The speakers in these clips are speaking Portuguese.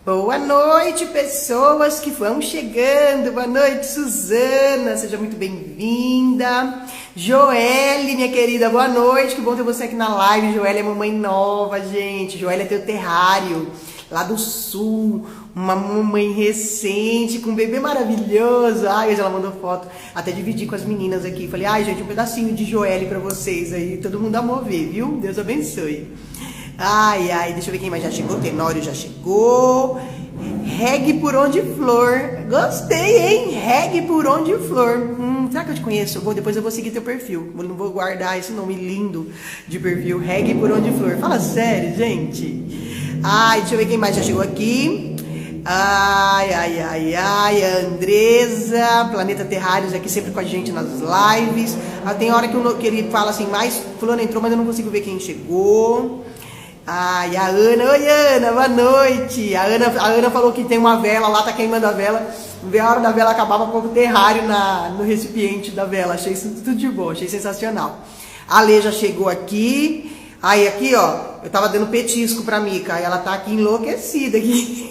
Boa noite, pessoas que vão chegando. Boa noite, Suzana. Seja muito bem-vinda. Joelle, minha querida, boa noite. Que bom ter você aqui na live. Joelle é mamãe nova, gente. Joelle é teu terrário, lá do sul. Uma mamãe recente, com um bebê maravilhoso. Ai, hoje ela mandou foto. Até dividi com as meninas aqui. Falei, ai, gente, um pedacinho de Joelle pra vocês aí. Todo mundo amou ver, viu? Deus abençoe. Ai, ai, deixa eu ver quem mais já chegou. Tenório já chegou. Regue por onde flor. Gostei, hein? Regue por onde flor. Será que eu te conheço? Depois eu vou seguir teu perfil. Eu não vou guardar esse nome lindo de perfil. Regue por onde flor. Fala sério, gente. Ai, deixa eu ver quem mais já chegou aqui. Ai, ai, ai, ai, a Andresa, Planeta Terrários aqui sempre com a gente nas lives. Tem hora que ele fala assim, mais fulano entrou, mas eu não consigo ver quem chegou. Ai, a Ana, oi Ana, boa noite. A Ana falou que tem uma vela lá, tá queimando a vela. Vê a hora da vela acabava com o terrário no recipiente da vela. Achei isso tudo de bom, achei sensacional. A Lê já chegou aqui. Aí aqui, ó, eu tava dando petisco pra Mica, aí ela tá aqui enlouquecida aqui.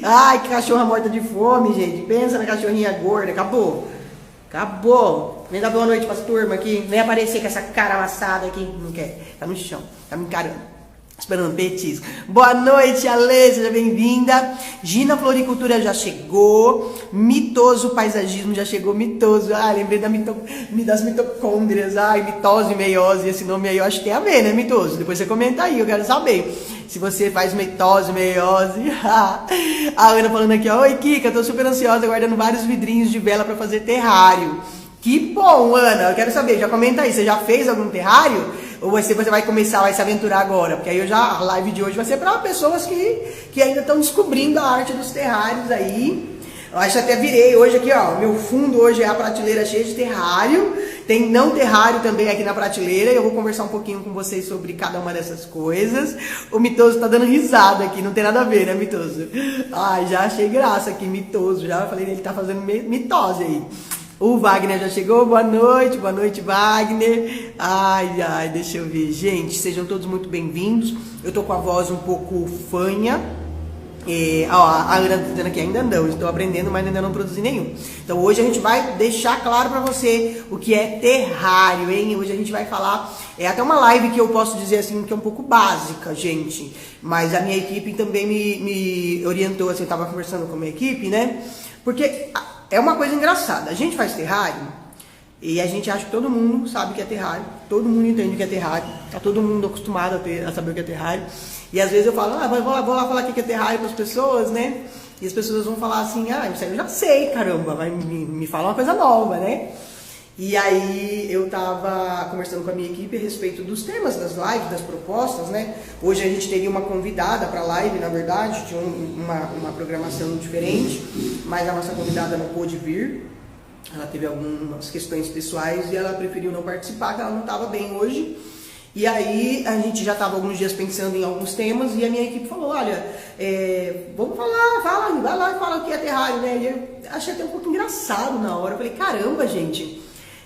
Ai, que cachorra morta de fome, gente. Pensa na cachorrinha gorda, acabou. Acabou. Vem dar boa noite pras turmas aqui. Vem aparecer com essa cara amassada aqui. Não quer. Tá no chão. Tá me encarando. Esperando petisco. Boa noite, Ale. Seja bem-vinda. Gina Floricultura já chegou. Mitoso Paisagismo já chegou. Mitoso. Ah, lembrei das mitocôndrias. Ai, mitose, meiose. Esse nome aí eu acho que tem a ver, né, Mitoso? Depois você comenta aí, eu quero saber. Se você faz mitose, meiose. A Ana falando aqui, ó. Oi, Kika, tô super ansiosa, guardando vários vidrinhos de vela pra fazer terrário. Que bom, Ana. Eu quero saber, já comenta aí. Você já fez algum terrário? Ou você vai começar, vai se aventurar agora? Porque aí a live de hoje vai ser para pessoas que ainda estão descobrindo a arte dos terrários aí. Eu acho que até virei hoje aqui, ó. Meu fundo hoje é a prateleira cheia de terrário. Tem não terrário também aqui na prateleira. Eu vou conversar um pouquinho com vocês sobre cada uma dessas coisas. O Mitoso tá dando risada aqui, não tem nada a ver, né, Mitoso? Ai, já achei graça aqui, Mitoso. Já falei, ele tá fazendo mitose aí. O Wagner já chegou, boa noite Wagner. Ai, ai, deixa eu ver, gente, sejam todos muito bem-vindos. Eu tô com a voz um pouco fanha. A Ana tá dizendo aqui, ainda não, estou aprendendo, mas ainda não produzi nenhum. Então hoje a gente vai deixar claro pra você o que é terrário, hein? Hoje a gente vai falar, até uma live que eu posso dizer assim, que é um pouco básica, gente. Mas a minha equipe também me orientou, assim, eu tava conversando com a minha equipe, né? Porque é uma coisa engraçada, a gente faz terrário e a gente acha que todo mundo sabe o que é terrário, todo mundo entende o que é terrário, tá todo mundo acostumado a saber o que é terrário. E às vezes eu falo, vou lá falar o que é terrário para as pessoas, né? E as pessoas vão falar assim, isso aí eu já sei, caramba, vai me falar uma coisa nova, né? E aí eu tava conversando com a minha equipe a respeito dos temas das lives, das propostas, né? Hoje a gente teria uma convidada para a live, na verdade, tinha uma programação diferente, mas a nossa convidada não pôde vir. Ela teve algumas questões pessoais e ela preferiu não participar, que ela não estava bem hoje. E aí a gente já estava alguns dias pensando em alguns temas e a minha equipe falou, olha, vamos vai lá e fala o que é terrário, né? E eu achei até um pouco engraçado na hora, eu falei, caramba, gente,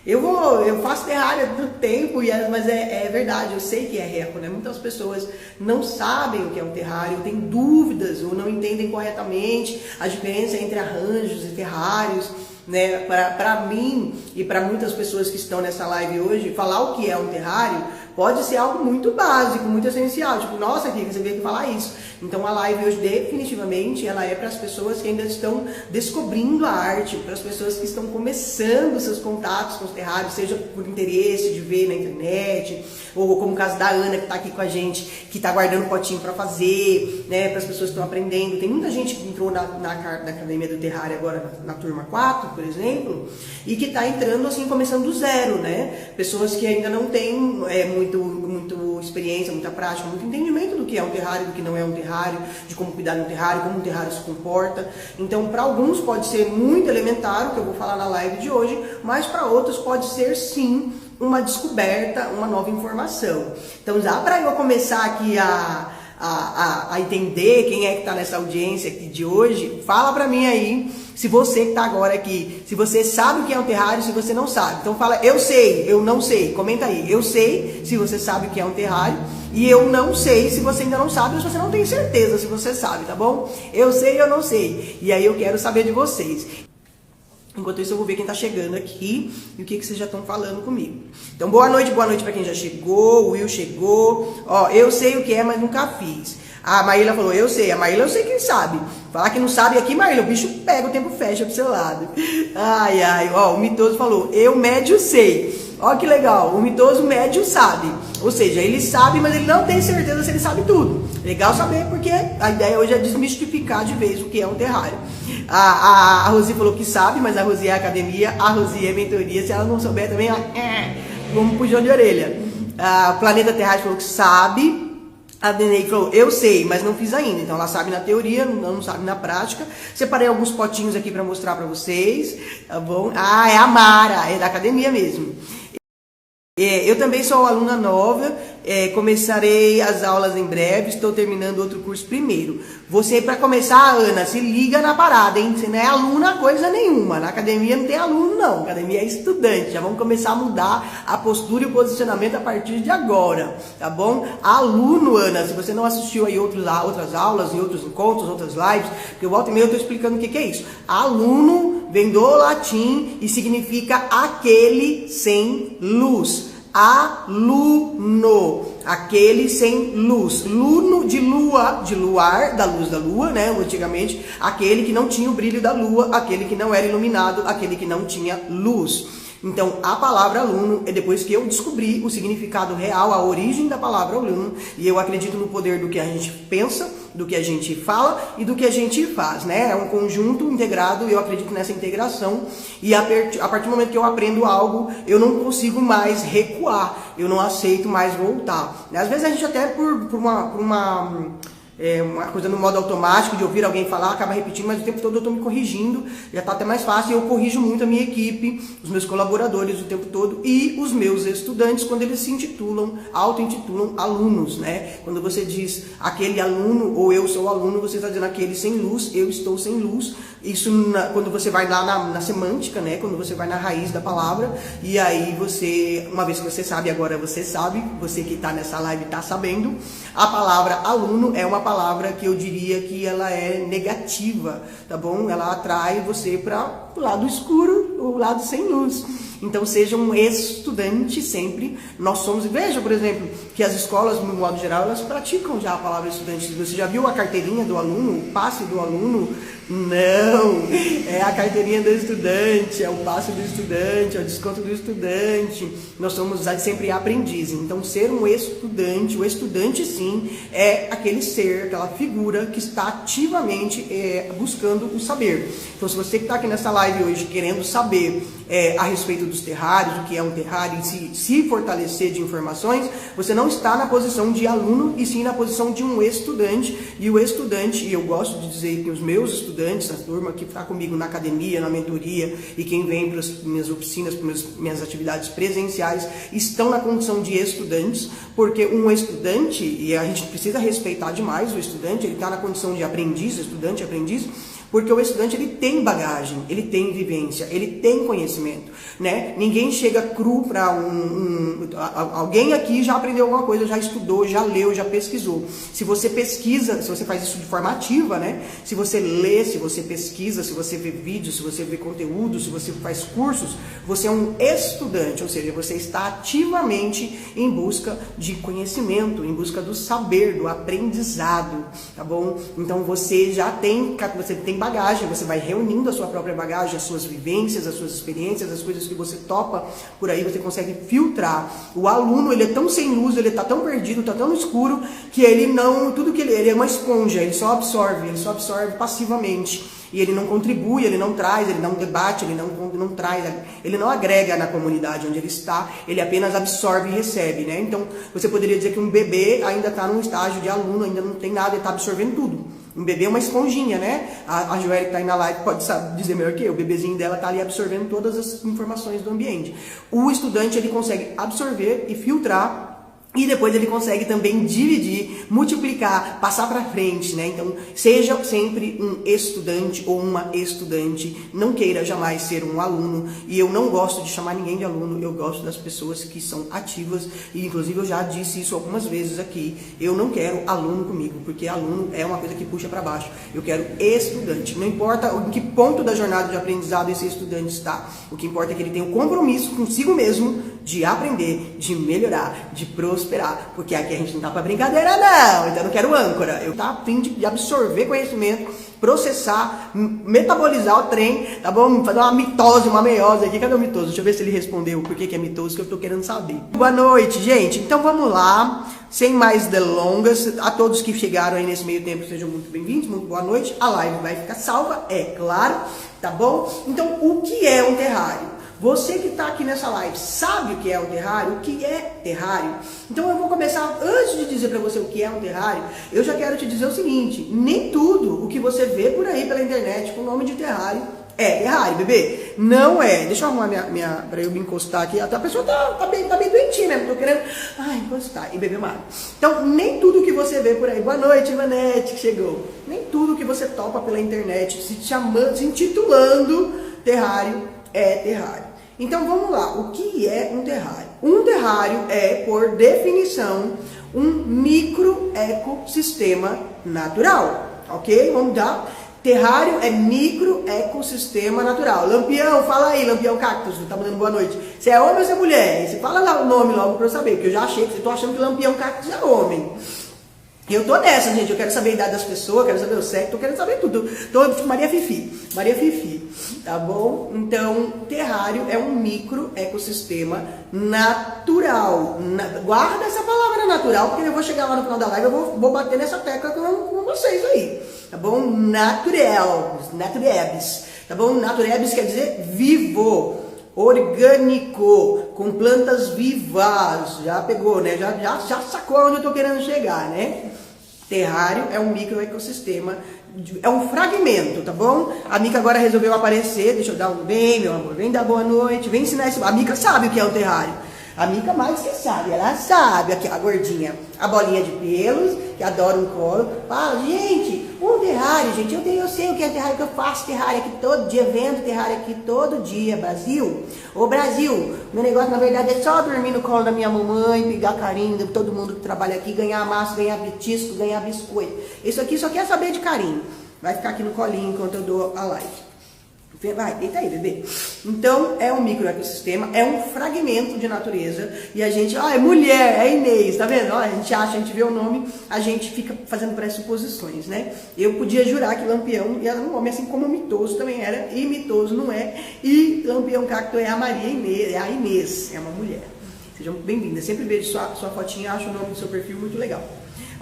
eu faço terrário do tempo, mas é verdade, eu sei que é reco, né? Muitas pessoas não sabem o que é um terrário, têm dúvidas ou não entendem corretamente a diferença entre arranjos e terrários, né? Para mim e para muitas pessoas que estão nessa live hoje, falar o que é um terrário pode ser algo muito básico, muito essencial, tipo, nossa, Kika, você veio aqui falar isso. Então a live hoje definitivamente ela é para as pessoas que ainda estão descobrindo a arte, para as pessoas que estão começando seus contatos com os terrários, seja por interesse de ver na internet, ou como o caso da Ana que está aqui com a gente, que está guardando potinho para fazer, né, para as pessoas que estão aprendendo. Tem muita gente que entrou na Academia do Terrário agora, na turma 4, por exemplo, e que está entrando assim, começando do zero, né? Pessoas que ainda não têm muito experiência, muita prática, muito entendimento do que é um terrário, do que não é um terrário, de como cuidar de um terrário, como um terrário se comporta. Então, para alguns pode ser muito elementar, o que eu vou falar na live de hoje, mas para outros pode ser sim uma descoberta, uma nova informação. Então, já para eu começar aqui a entender quem é que está nessa audiência aqui de hoje, fala para mim aí, se você que está agora aqui, se você sabe o que é um terrário, se você não sabe. Então fala, eu sei, eu não sei, comenta aí, eu sei, se você sabe o que é um terrário, E eu não sei se você ainda não sabe, ou se você não tem certeza se você sabe, tá bom? Eu sei, eu não sei. E aí eu quero saber de vocês. Enquanto isso eu vou ver quem tá chegando aqui e o que vocês já estão falando comigo. Então boa noite para quem já chegou, o Will chegou. Ó, eu sei o que é, mas nunca fiz. A Maíla falou, eu sei. A Maíla eu sei quem sabe. Falar que não sabe aqui, Maíla, o bicho pega, o tempo fecha pro seu lado. Ai, ai, ó, o Mitoso falou, eu médio sei. Ó que legal, o mitoso médio sabe. Ou seja, ele sabe, mas ele não tem certeza se ele sabe tudo. Legal saber, porque a ideia hoje é desmistificar de vez o que é um terrário. A Rosi falou que sabe, mas a Rosi é academia, a Rosi é mentoria. Se ela não souber também, ó, vamos puxão de orelha. A Planeta Terrário falou que sabe. A Denei falou, eu sei, mas não fiz ainda. Então ela sabe na teoria, não sabe na prática. Separei alguns potinhos aqui para mostrar para vocês, tá bom? Ah, é a Mara, é da academia mesmo. Eu também sou aluna nova, começarei as aulas em breve, estou terminando outro curso primeiro. Você, para começar, Ana, se liga na parada, hein? Você não é aluna coisa nenhuma, na academia não tem aluno não, academia é estudante. Já vamos começar a mudar a postura e o posicionamento a partir de agora, tá bom? Aluno, Ana, se você não assistiu aí outras aulas, e outros encontros, outras lives, porque eu volta e meia eu estou explicando o que é isso. Aluno vem do latim e significa aquele sem luz. Aluno, aquele sem luz. Luno de lua, de luar, da luz da lua, né? Antigamente, aquele que não tinha o brilho da lua, aquele que não era iluminado, aquele que não tinha luz. Então, a palavra aluno é depois que eu descobri o significado real, a origem da palavra aluno, e eu acredito no poder do que a gente pensa, do que a gente fala e do que a gente faz, né? É um conjunto integrado e eu acredito nessa integração. E a partir do momento que eu aprendo algo, eu não consigo mais recuar, eu não aceito mais voltar. Às vezes a gente até por uma coisa no modo automático de ouvir alguém falar, acaba repetindo, mas o tempo todo eu estou me corrigindo, já está até mais fácil, e eu corrijo muito a minha equipe, os meus colaboradores o tempo todo e os meus estudantes quando eles se auto-intitulam alunos, né? Quando você diz aquele aluno ou eu sou aluno, você está dizendo aquele sem luz, eu estou sem luz. Isso quando você vai lá na semântica, né? Quando você vai na raiz da palavra, e aí você, uma vez que você sabe, agora você sabe, você que está nessa live está sabendo, a palavra aluno é uma palavra que eu diria que ela é negativa, tá bom? Ela atrai você para o lado escuro, o lado sem luz. Então seja um estudante sempre. Nós somos, veja, por exemplo, que as escolas, no modo geral, elas praticam já a palavra estudante. Você já viu a carteirinha do aluno, o passe do aluno? Não, é a carteirinha do estudante, é o passe do estudante, é o desconto do estudante. Nós somos sempre aprendizes. Então ser um estudante, o estudante sim, é aquele ser, aquela figura que está ativamente buscando o saber. Então se você que está aqui nessa live hoje querendo saber a respeito dos terrários, o que é um terrário, e se fortalecer de informações, você não está na posição de aluno, e sim na posição de um estudante. E o estudante, e eu gosto de dizer que os meus estudantes, a turma que está comigo na academia, na mentoria, e quem vem para as minhas oficinas, para as minhas atividades presenciais, estão na condição de estudantes, porque um estudante, e a gente precisa respeitar demais o estudante, ele está na condição de aprendiz, estudante, aprendiz, porque o estudante ele tem bagagem, ele tem vivência, ele tem conhecimento, né? Ninguém chega cru para alguém aqui já aprendeu alguma coisa, já estudou, já leu, já pesquisou. Se você pesquisa, se você faz isso de forma ativa, né? Se você lê, se você pesquisa, se você vê vídeos, se você vê conteúdo, se você faz cursos, você é um estudante, ou seja, você está ativamente em busca de conhecimento, em busca do saber, do aprendizado, tá bom? Então você já tem bagagem, você vai reunindo a sua própria bagagem, as suas vivências, as suas experiências, as coisas que você topa, por aí você consegue filtrar. O aluno, ele é tão sem luz, ele está tão perdido, está tão no escuro, que ele não, tudo que ele é uma esponja, ele só absorve passivamente. E ele não contribui, ele não traz, ele não debate, ele não traz, ele não agrega na comunidade onde ele está, ele apenas absorve e recebe, né? Então, você poderia dizer que um bebê ainda está num estágio de aluno, ainda não tem nada, ele está absorvendo tudo. Um bebê é uma esponjinha, né? A Joelle que está aí na live pode dizer melhor que eu, o bebezinho dela está ali absorvendo todas as informações do ambiente. O estudante, ele consegue absorver e filtrar E depois ele consegue também dividir, multiplicar, passar para frente, né? Então, seja sempre um estudante ou uma estudante, não queira jamais ser um aluno. E eu não gosto de chamar ninguém de aluno, eu gosto das pessoas que são ativas. E inclusive eu já disse isso algumas vezes aqui, eu não quero aluno comigo, porque aluno é uma coisa que puxa para baixo. Eu quero estudante, não importa em que ponto da jornada de aprendizado esse estudante está. O que importa é que ele tenha um compromisso consigo mesmo de aprender, de melhorar, de prosperar, porque aqui a gente não tá pra brincadeira não, então eu não quero âncora, eu tá a fim de absorver conhecimento, processar, metabolizar o trem, tá bom? Fazer uma mitose, uma meiose aqui, cadê o mitoso? Deixa eu ver se ele respondeu por que é mitose, que eu tô querendo saber. Boa noite, gente, então vamos lá, sem mais delongas, a todos que chegaram aí nesse meio tempo, sejam muito bem-vindos, muito boa noite, a live vai ficar salva, é claro, tá bom? Então, o que é um terrário? Você que está aqui nessa live sabe o que é um terrário? O que é terrário? Então eu vou começar, antes de dizer para você o que é um terrário, eu já quero te dizer o seguinte, nem tudo o que você vê por aí pela internet com o nome de terrário é terrário, bebê. Não é. Deixa eu arrumar para eu me encostar aqui. A pessoa tá bem doentinha mesmo, tô querendo encostar e beber uma água. Então, nem tudo que você vê por aí, boa noite, Ivanete, que chegou. Nem tudo que você topa pela internet, se intitulando terrário, é terrário. Então vamos lá, o que é um terrário? Um terrário é, por definição, um microecossistema natural, ok? Vamos lá. Terrário é microecossistema natural. Lampião, fala aí, Lampião Cactus, tá mandando boa noite. Você é homem ou você é mulher? Você fala lá o nome logo pra eu saber, porque eu já achei que você tô achando que Lampião Cactus é homem. Eu tô nessa, gente, eu quero saber a idade das pessoas, quero saber o sexo, tô querendo saber tudo. Tô Maria Fifi, tá bom? Então, terrário é um microecossistema natural. Guarda essa palavra natural, porque eu vou chegar lá no final da live, eu vou bater nessa tecla com vocês aí, tá bom? Naturebs, tá bom? Naturebs quer dizer vivo, orgânico, com plantas vivas. Já pegou, né? Já sacou onde eu tô querendo chegar, né? Terrário é um microecossistema, é um fragmento, tá bom? A Mica agora resolveu aparecer, deixa eu dar um bem, meu amor, vem dar boa noite, vem ensinar isso. A Mica sabe o que é um terrário. A Mica mais que sabe, ela sabe, aqui a gordinha, a bolinha de pelos, que adora um colo. Fala, gente, um terrário, gente, eu sei o que é terrário, que eu faço terrário aqui todo dia, vendo terrário aqui todo dia, Brasil. Ô Brasil, meu negócio na verdade é só dormir no colo da minha mamãe, pegar carinho de todo mundo que trabalha aqui, ganhar massa, ganhar petisco, ganhar biscoito. Isso aqui só quer saber de carinho. Vai ficar aqui no colinho enquanto eu dou a live. Vai, deita aí, bebê. Então, é um microecossistema, é um fragmento de natureza. E a gente, é mulher, é Inês, tá vendo? A gente acha, a gente vê o nome, a gente fica fazendo pressuposições, né? Eu podia jurar que Lampião era um homem, assim como o Mitoso também era, e Mitoso não é. E Lampião Cacto é a Maria Inês, é a Inês, é uma mulher. Sejam bem-vindas. Sempre vejo sua fotinha, acho o nome do seu perfil muito legal.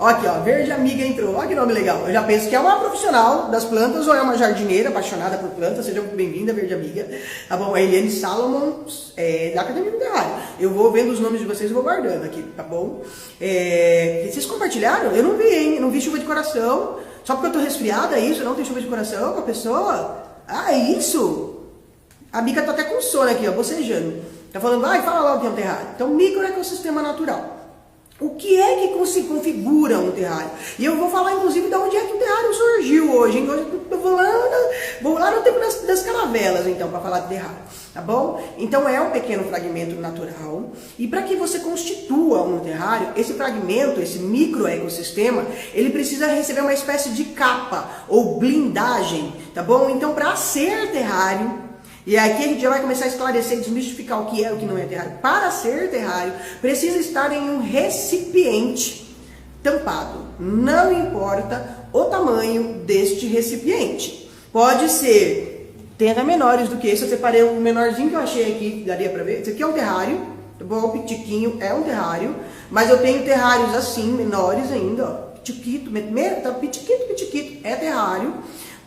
Olha aqui, ó, Verde Amiga entrou. Olha que nome legal. Eu já penso que é uma profissional das plantas ou é uma jardineira apaixonada por plantas. Seja muito bem-vinda, Verde Amiga. Tá bom? A Eliane Salomon, da Academia do Terrário. Eu vou vendo os nomes de vocês e vou guardando aqui, tá bom? Vocês compartilharam? Eu não vi, hein? Não vi chuva de coração. Só porque eu tô resfriada, é isso? Não tem chuva de coração com a pessoa? Ah, é isso? A Mica tá até com sono aqui, ó, bocejando. Tá falando, fala logo que é um terrário. Então, microecossistema natural. O que é que se configura um terrário? E eu vou falar, inclusive, de onde é que o terrário surgiu hoje. Hein? Hoje eu vou lá no tempo das caravelas, então, para falar de terrário. Tá bom? Então, é um pequeno fragmento natural. E para que você constitua um terrário, esse fragmento, esse microecossistema, ele precisa receber uma espécie de capa ou blindagem. Tá bom? Então, para ser terrário... E aqui a gente já vai começar a esclarecer, desmistificar o que é e o que não é terrário. Para ser terrário, precisa estar em um recipiente tampado. Não importa o tamanho deste recipiente. Pode ser, tem até menores do que esse. Eu separei um menorzinho que eu achei aqui, daria pra ver. Esse aqui é um terrário, tá bom? Pitiquinho é um terrário. Mas eu tenho terrários assim, menores ainda, ó. Pitiquito, pitiquito, é terrário.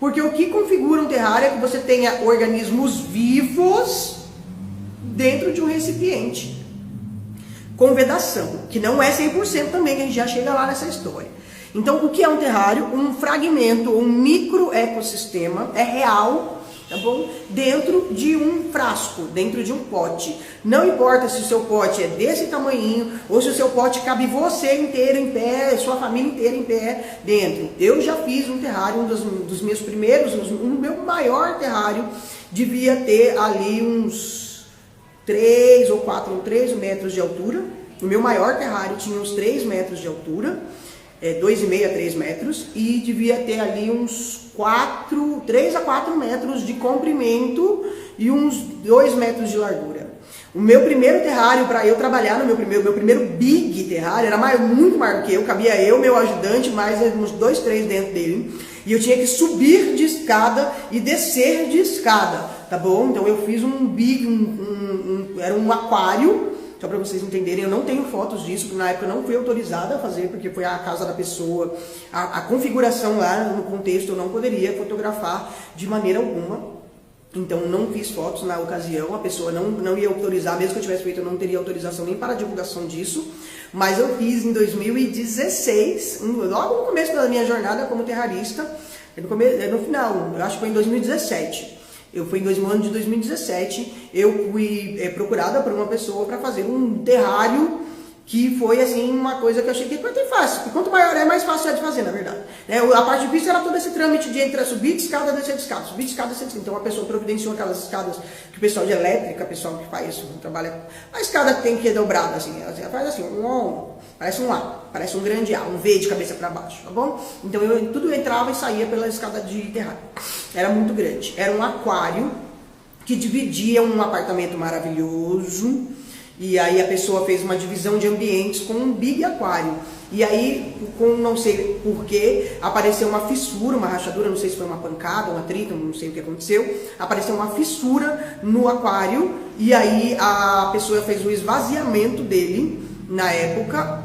Porque o que configura um terrário é que você tenha organismos vivos dentro de um recipiente com vedação, que não é 100% também, que a gente já chega lá nessa história. Então, o que é um terrário? Um fragmento, um microecossistema, é real, tá bom? Dentro de um frasco, dentro de um pote. Não importa se o seu pote é desse tamanhinho ou se o seu pote cabe você inteiro em pé, sua família inteira em pé dentro. Eu já fiz um terrário, um dos meus primeiros, o meu maior terrário devia ter ali uns 3 ou 3 metros de altura. O meu maior terrário tinha uns 3 metros de altura, 2,5 a 3 metros, e devia ter ali uns 3 a 4 metros de comprimento e uns 2 metros de largura. O meu primeiro terrário, para eu trabalhar no meu primeiro big terrário, era muito maior do que eu, cabia eu, meu ajudante, mais uns 2, 3 dentro dele, e eu tinha que subir de escada e descer de escada, tá bom? Então eu fiz um big, era um aquário. Só para vocês entenderem, eu não tenho fotos disso, porque na época eu não fui autorizada a fazer, porque foi a casa da pessoa, a configuração lá no contexto, eu não poderia fotografar de maneira alguma. Então não fiz fotos na ocasião, a pessoa não ia autorizar, mesmo que eu tivesse feito, eu não teria autorização nem para a divulgação disso. Mas eu fiz em 2016, logo no começo da minha jornada como terrarista, no final, eu acho que foi em 2017. No ano de 2017, eu fui procurada por uma pessoa para fazer um terrário que foi assim uma coisa que eu achei que foi até fácil. Porque quanto maior é, mais fácil é de fazer, na verdade. A parte difícil era todo esse trâmite de entrar, subir de escada, descer de escada, subir de escada, descer de escada. Então a pessoa providenciou aquelas escadas que o pessoal de elétrica, o pessoal que faz isso, trabalha. A escada tem que ir dobrada, assim, ela faz assim, parece um A, parece um grande A, um V de cabeça para baixo, tá bom? Então tudo entrava e saía pela escada de terrário. Era muito grande. Era um aquário que dividia um apartamento maravilhoso. E aí a pessoa fez uma divisão de ambientes com um big aquário. E aí, não sei porquê, apareceu uma fissura, uma rachadura, não sei se foi uma pancada, um atrito, não sei o que aconteceu. Apareceu uma fissura no aquário e aí a pessoa fez o esvaziamento dele. Na época,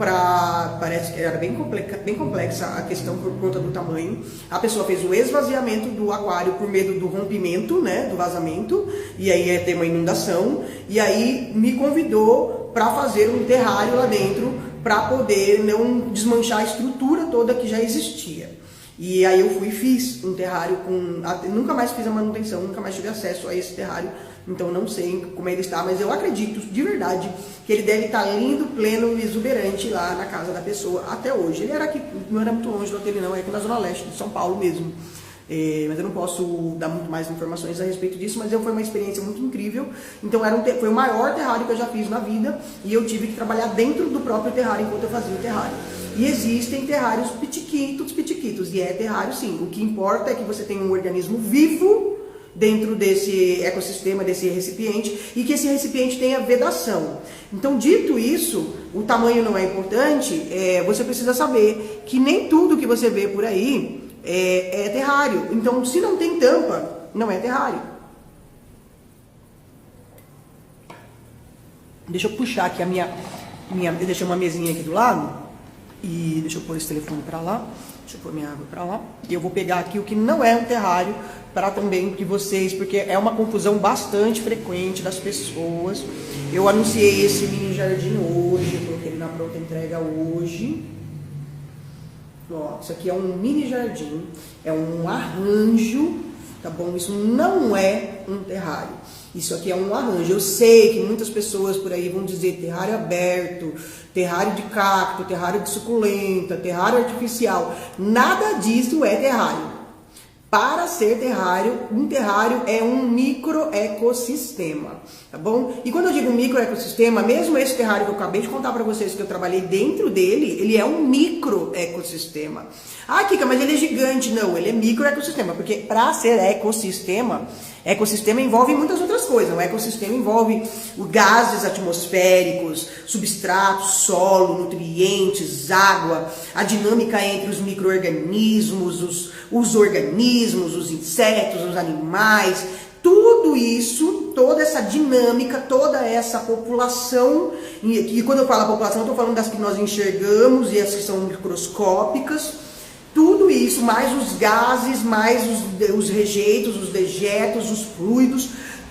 parece que era bem complexa a questão por conta do tamanho. A pessoa fez o esvaziamento do aquário por medo do rompimento, né, do vazamento, e aí ia ter uma inundação. E aí me convidou para fazer um terrário lá dentro, para poder não desmanchar a estrutura toda que já existia. E aí eu fui e fiz um terrário nunca mais fiz a manutenção, nunca mais tive acesso a esse terrário. Então não sei como ele está, mas eu acredito de verdade que ele deve estar lindo, pleno e exuberante lá na casa da pessoa até hoje. Ele era aqui, não era muito longe do hotel, não, é aqui na Zona Leste de São Paulo mesmo. Mas eu não posso dar muito mais informações a respeito disso, mas foi uma experiência muito incrível. Então foi o maior terrário que eu já fiz na vida e eu tive que trabalhar dentro do próprio terrário enquanto eu fazia o terrário. E existem terrários pitiquitos, e é terrário sim. O que importa é que você tem um organismo vivo dentro desse ecossistema, desse recipiente, e que esse recipiente tenha vedação. Então, dito isso, o tamanho não é importante, você precisa saber que nem tudo que você vê por aí é terrário. Então, se não tem tampa, não é terrário. Deixa eu puxar aqui eu deixei uma mesinha aqui do lado, e deixa eu pôr esse telefone para lá. Deixa eu pôr minha água para lá. E eu vou pegar aqui o que não é um terrário para também que vocês, porque é uma confusão bastante frequente das pessoas. Eu anunciei esse mini jardim hoje, eu coloquei ele na pronta entrega hoje. Ó, isso aqui é um mini jardim, é um arranjo, tá bom? Isso não é um terrário. Isso aqui é um arranjo. Eu sei que muitas pessoas por aí vão dizer terrário aberto, terrário de cacto, terrário de suculenta, terrário artificial. Nada disso é terrário. Para ser terrário, um terrário é um microecossistema, tá bom? E quando eu digo microecossistema, mesmo esse terrário que eu acabei de contar para vocês que eu trabalhei dentro dele, ele é um microecossistema. Ah, Kika, mas ele é gigante. Não, ele é microecossistema, porque para ser ecossistema envolve muitas outras coisas. O ecossistema envolve os gases atmosféricos, substratos, solo, nutrientes, água, a dinâmica entre os micro-organismos, os organismos, os insetos, os animais, tudo isso, toda essa dinâmica, toda essa população, e quando eu falo população, eu estou falando das que nós enxergamos e as que são microscópicas. Tudo isso, mais os gases, mais os rejeitos, os dejetos, os fluidos,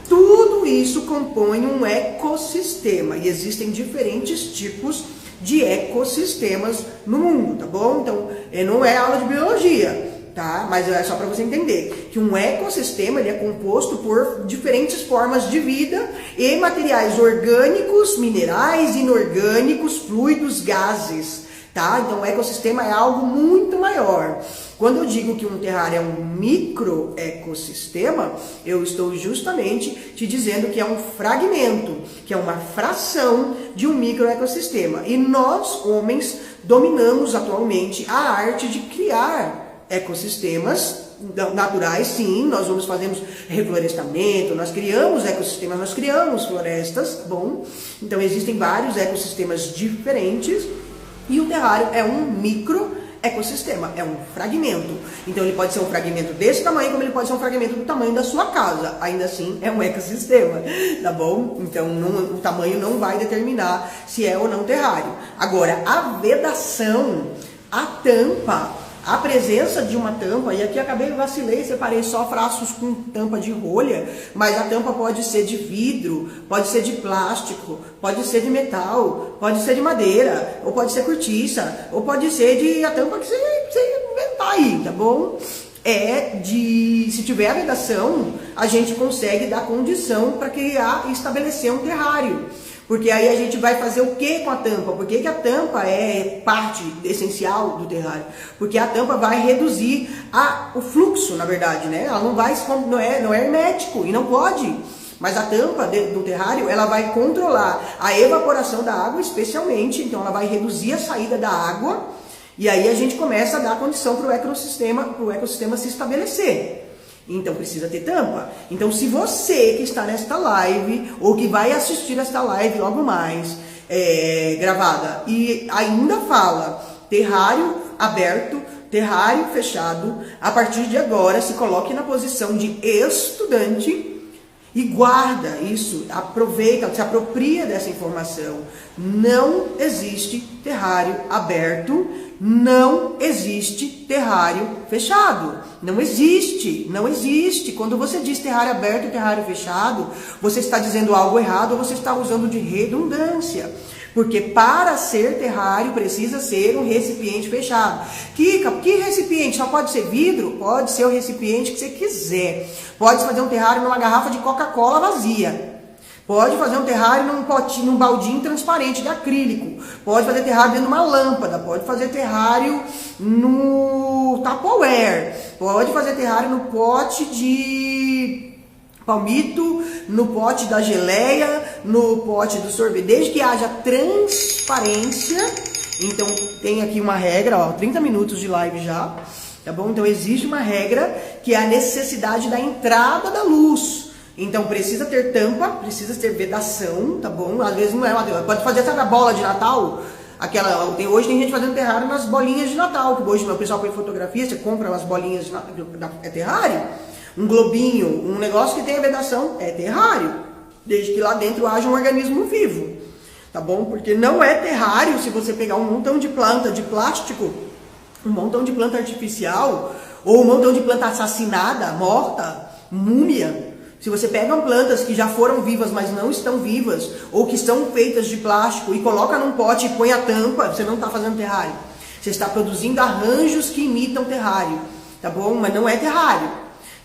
tudo isso compõe um ecossistema. E existem diferentes tipos de ecossistemas no mundo, tá bom? Então, não é aula de biologia. tá? Mas é só para você entender que um ecossistema ele é composto por diferentes formas de vida e materiais orgânicos, minerais, inorgânicos, fluidos, gases, tá? Então o ecossistema é algo muito maior. Quando eu digo que um terrário é um microecossistema, eu estou justamente te dizendo que é um fragmento, que é uma fração de um microecossistema. E nós, homens, dominamos atualmente a arte de criar ecossistemas naturais, sim, nós fazemos reflorestamento, nós criamos ecossistemas, nós criamos florestas, bom? Então existem vários ecossistemas diferentes e o terrário é um microecossistema, é um fragmento. Então ele pode ser um fragmento desse tamanho, como ele pode ser um fragmento do tamanho da sua casa. Ainda assim é um ecossistema, tá bom? Então o tamanho não vai determinar se é ou não terrário. Agora, a vedação, a tampa, a presença de uma tampa, e aqui vacilei, separei só frascos com tampa de rolha, mas a tampa pode ser de vidro, pode ser de plástico, pode ser de metal, pode ser de madeira, ou pode ser cortiça, ou pode ser de a tampa que você inventar aí, tá bom? Se tiver a vedação, a gente consegue dar condição para criar e estabelecer um terrário. Porque aí a gente vai fazer o que com a tampa? Por que a tampa é parte essencial do terrário? Porque a tampa vai reduzir o fluxo, na verdade, né? Ela não é hermético e não pode. Mas a tampa do terrário, ela vai controlar a evaporação da água, especialmente. Então ela vai reduzir a saída da água. E aí a gente começa a dar condição para o ecossistema se estabelecer. Então precisa ter tampa. Então se você que está nesta live ou que vai assistir esta live logo mais gravada e ainda fala terrário aberto, terrário fechado, a partir de agora se coloque na posição de estudante e guarda isso, aproveita, se apropria dessa informação. Não existe terrário aberto, não existe terrário fechado. Não existe, não existe. Quando você diz terrário aberto e terrário fechado, você está dizendo algo errado ou você está usando de redundância. Porque para ser terrário precisa ser um recipiente fechado. Kika, que recipiente? Só pode ser vidro? Pode ser o recipiente que você quiser. Pode fazer um terrário numa garrafa de Coca-Cola vazia. Pode fazer um terrário num baldinho transparente de acrílico. Pode fazer terrário dentro de uma lâmpada. Pode fazer terrário no Tupperware. Pode fazer terrário no pote de palmito, no pote da geleia, no pote do sorvete. Desde que haja transparência. Então tem aqui uma regra, ó, 30 minutos de live já. Tá bom? Então existe uma regra que é a necessidade da entrada da luz. Então precisa ter tampa, precisa ter vedação, tá bom? Às vezes não é uma... Pode fazer, sabe a bola de Natal? Hoje tem gente fazendo terrário nas bolinhas de Natal, que hoje o pessoal põe fotografia, você compra umas bolinhas de Natal, é terrário. Um globinho, um negócio que tem a vedação, é terrário. Desde que lá dentro haja um organismo vivo, tá bom? Porque não é terrário se você pegar um montão de planta de plástico, um montão de planta artificial, ou um montão de planta assassinada, morta, múmia. Se você pega plantas que já foram vivas, mas não estão vivas, ou que são feitas de plástico e coloca num pote e põe a tampa, você não está fazendo terrário. Você está produzindo arranjos que imitam terrário, tá bom? Mas não é terrário.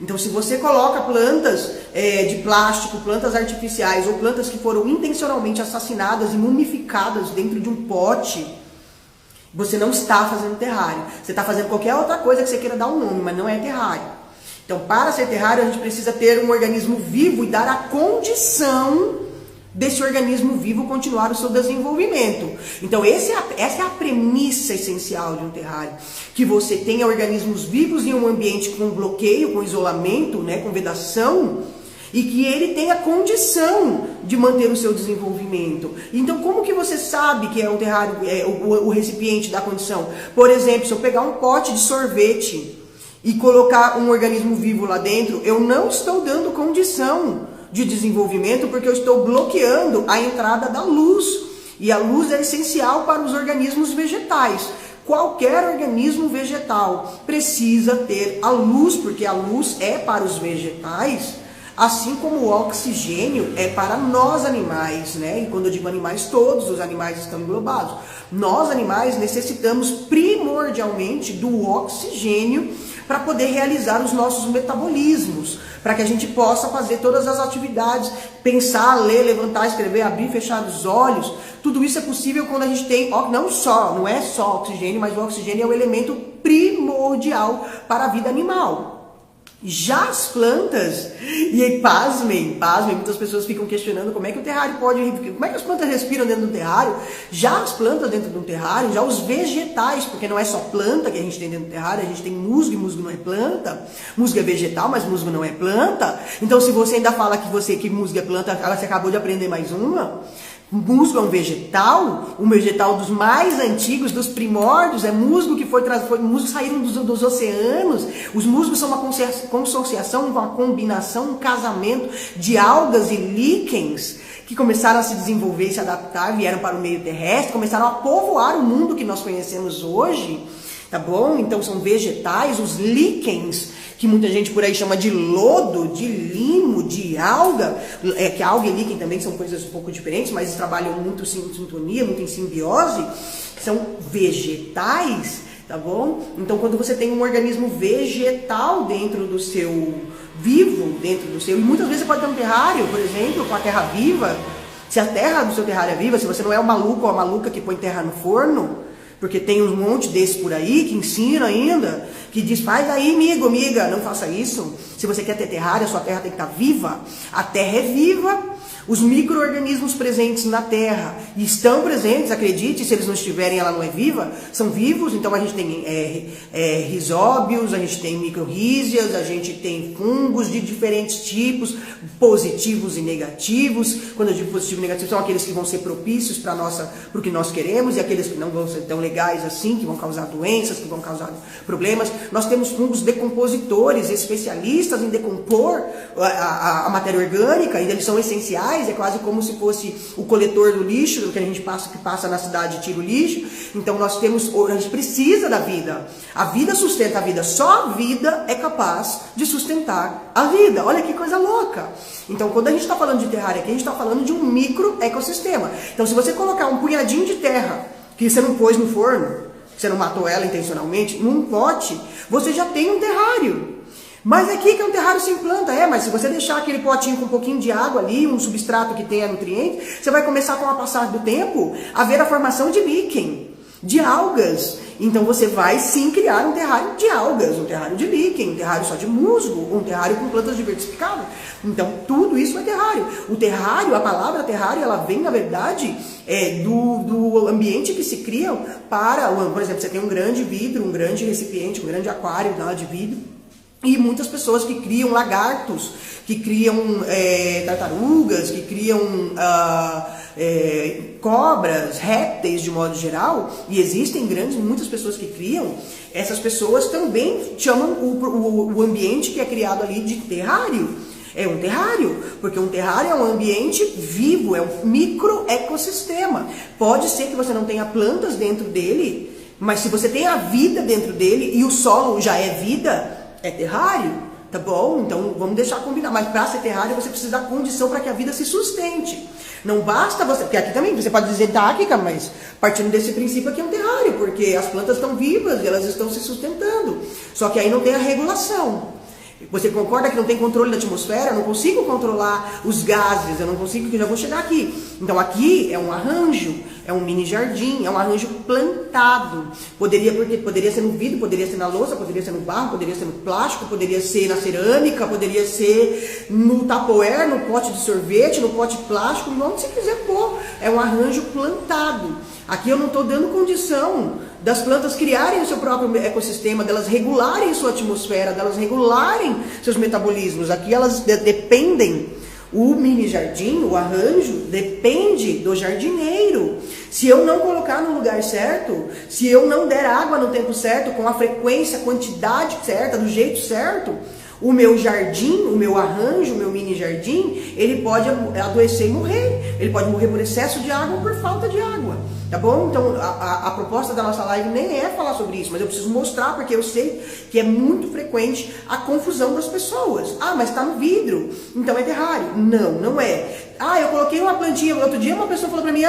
Então se você coloca plantas de plástico, plantas artificiais, ou plantas que foram intencionalmente assassinadas e mumificadas dentro de um pote, você não está fazendo terrário. Você está fazendo qualquer outra coisa que você queira dar um nome, mas não é terrário. Então, para ser terrário, a gente precisa ter um organismo vivo e dar a condição desse organismo vivo continuar o seu desenvolvimento. Então, essa é a premissa essencial de um terrário. Que você tenha organismos vivos em um ambiente com bloqueio, com isolamento, né, com vedação, e que ele tenha condição de manter o seu desenvolvimento. Então, como que você sabe que é um terrário, o recipiente da condição? Por exemplo, se eu pegar um pote de sorvete e colocar um organismo vivo lá dentro, eu não estou dando condição de desenvolvimento porque eu estou bloqueando a entrada da luz. E a luz é essencial para os organismos vegetais. Qualquer organismo vegetal precisa ter a luz, porque a luz é para os vegetais, assim como o oxigênio é para nós animais, né? E quando eu digo animais, todos os animais estão englobados. Nós, animais, necessitamos primordialmente do oxigênio para poder realizar os nossos metabolismos, para que a gente possa fazer todas as atividades, pensar, ler, levantar, escrever, abrir e fechar os olhos. Tudo isso é possível quando a gente tem, não é só oxigênio, mas o oxigênio é o elemento primordial para a vida animal. Já as plantas, e aí pasmem, muitas pessoas ficam questionando como é que o terrário como é que as plantas respiram dentro do terrário. Já as plantas dentro do terrário, já os vegetais, porque não é só planta que a gente tem dentro do terrário, a gente tem musgo, e musgo não é planta, musgo é vegetal, mas musgo não é planta. Então se você ainda fala que musgo é planta, você acabou de aprender mais uma. Musgo é um vegetal dos mais antigos, dos primórdios, é musgo que musgos saíram dos oceanos. Os musgos são uma consociação, uma combinação, um casamento de algas e líquens que começaram a se desenvolver e se adaptar, vieram para o meio terrestre, começaram a povoar o mundo que nós conhecemos hoje, tá bom? Então são vegetais, os líquens, que muita gente por aí chama de lodo, de limo, de alga, que alga e líquen também são coisas um pouco diferentes, mas trabalham muito em sintonia, muito em simbiose, são vegetais, tá bom? Então quando você tem um organismo vegetal dentro do seu, vivo dentro do seu, e muitas vezes você pode ter um terrário, por exemplo, com a terra viva, se a terra do seu terrário é viva, se você não é o maluco ou a maluca que põe terra no forno, porque tem um monte desses por aí que ensina ainda, que diz, faz aí, amiga, não faça isso. Se você quer ter terrário, a sua terra tem que estar viva. A terra é viva. Os micro-organismos presentes na terra estão presentes, acredite, se eles não estiverem, ela não é viva, são vivos. Então a gente tem risóbios, a gente tem microrrízias, a gente tem fungos de diferentes tipos, positivos e negativos. Quando eu digo positivo e negativo, são aqueles que vão ser propícios para o que nós queremos, e aqueles que não vão ser tão legais assim, que vão causar doenças, que vão causar problemas. Nós temos fungos decompositores, especialistas em decompor a matéria orgânica, e eles são essenciais. É quase como se fosse o coletor do lixo, que a gente passa na cidade e tira o lixo. Então a gente precisa da vida. A vida sustenta a vida. Só a vida é capaz de sustentar a vida. Olha que coisa louca. Então quando a gente está falando de terrário aqui, a gente está falando de um microecossistema. Então se você colocar um punhadinho de terra que você não pôs no forno, você não matou ela intencionalmente, num pote, você já tem um terrário. Mas aqui que é um terrário sem planta, mas se você deixar aquele potinho com um pouquinho de água ali, um substrato que tenha nutriente, você vai começar com a passagem do tempo a ver a formação de líquen, de algas. Então você vai sim criar um terrário de algas, um terrário de líquen, um terrário só de musgo, um terrário com plantas diversificadas. Então tudo isso é terrário. O terrário, a palavra terrário, ela vem na verdade do ambiente que se cria para, por exemplo, você tem um grande vidro, um grande recipiente, um grande aquário lá de vidro. E muitas pessoas que criam lagartos, que criam tartarugas, que criam cobras, répteis de modo geral, e existem muitas pessoas que criam, essas pessoas também chamam o ambiente que é criado ali de terrário. É um terrário, porque um terrário é um ambiente vivo, é um microecossistema. Pode ser que você não tenha plantas dentro dele, mas se você tem a vida dentro dele e o solo já é vida, é terrário, tá bom? Então vamos deixar combinar. Mas para ser terrário você precisa dar condição para que a vida se sustente. Não basta você... Porque aqui também você pode dizer, tá, Kika, mas partindo desse princípio aqui é um terrário, porque as plantas estão vivas e elas estão se sustentando. Só que aí não tem a regulação. Você concorda que não tem controle da atmosfera? Eu não consigo controlar os gases, eu não consigo, que eu já vou chegar aqui. Então aqui é um arranjo, é um mini jardim, é um arranjo plantado. Poderia ser no vidro, poderia ser na louça, poderia ser no barro, poderia ser no plástico, poderia ser na cerâmica, poderia ser no tupperware, no pote de sorvete, no pote de plástico, onde você quiser pôr. É um arranjo plantado. Aqui eu não estou dando condição das plantas criarem o seu próprio ecossistema, delas regularem sua atmosfera, delas regularem seus metabolismos. Aqui elas dependem. O mini jardim, o arranjo, depende do jardineiro. Se eu não colocar no lugar certo, se eu não der água no tempo certo, com a frequência, a quantidade certa, do jeito certo, o meu jardim, o meu arranjo, o meu mini jardim, ele pode adoecer e morrer. Ele pode morrer por excesso de água ou por falta de água. Tá bom? Então a proposta da nossa live nem é falar sobre isso, mas eu preciso mostrar, porque eu sei que é muito frequente a confusão das pessoas. Ah, mas está no vidro, então é terrário. Não, não é. Ah, eu coloquei uma plantinha, outro dia uma pessoa falou para mim,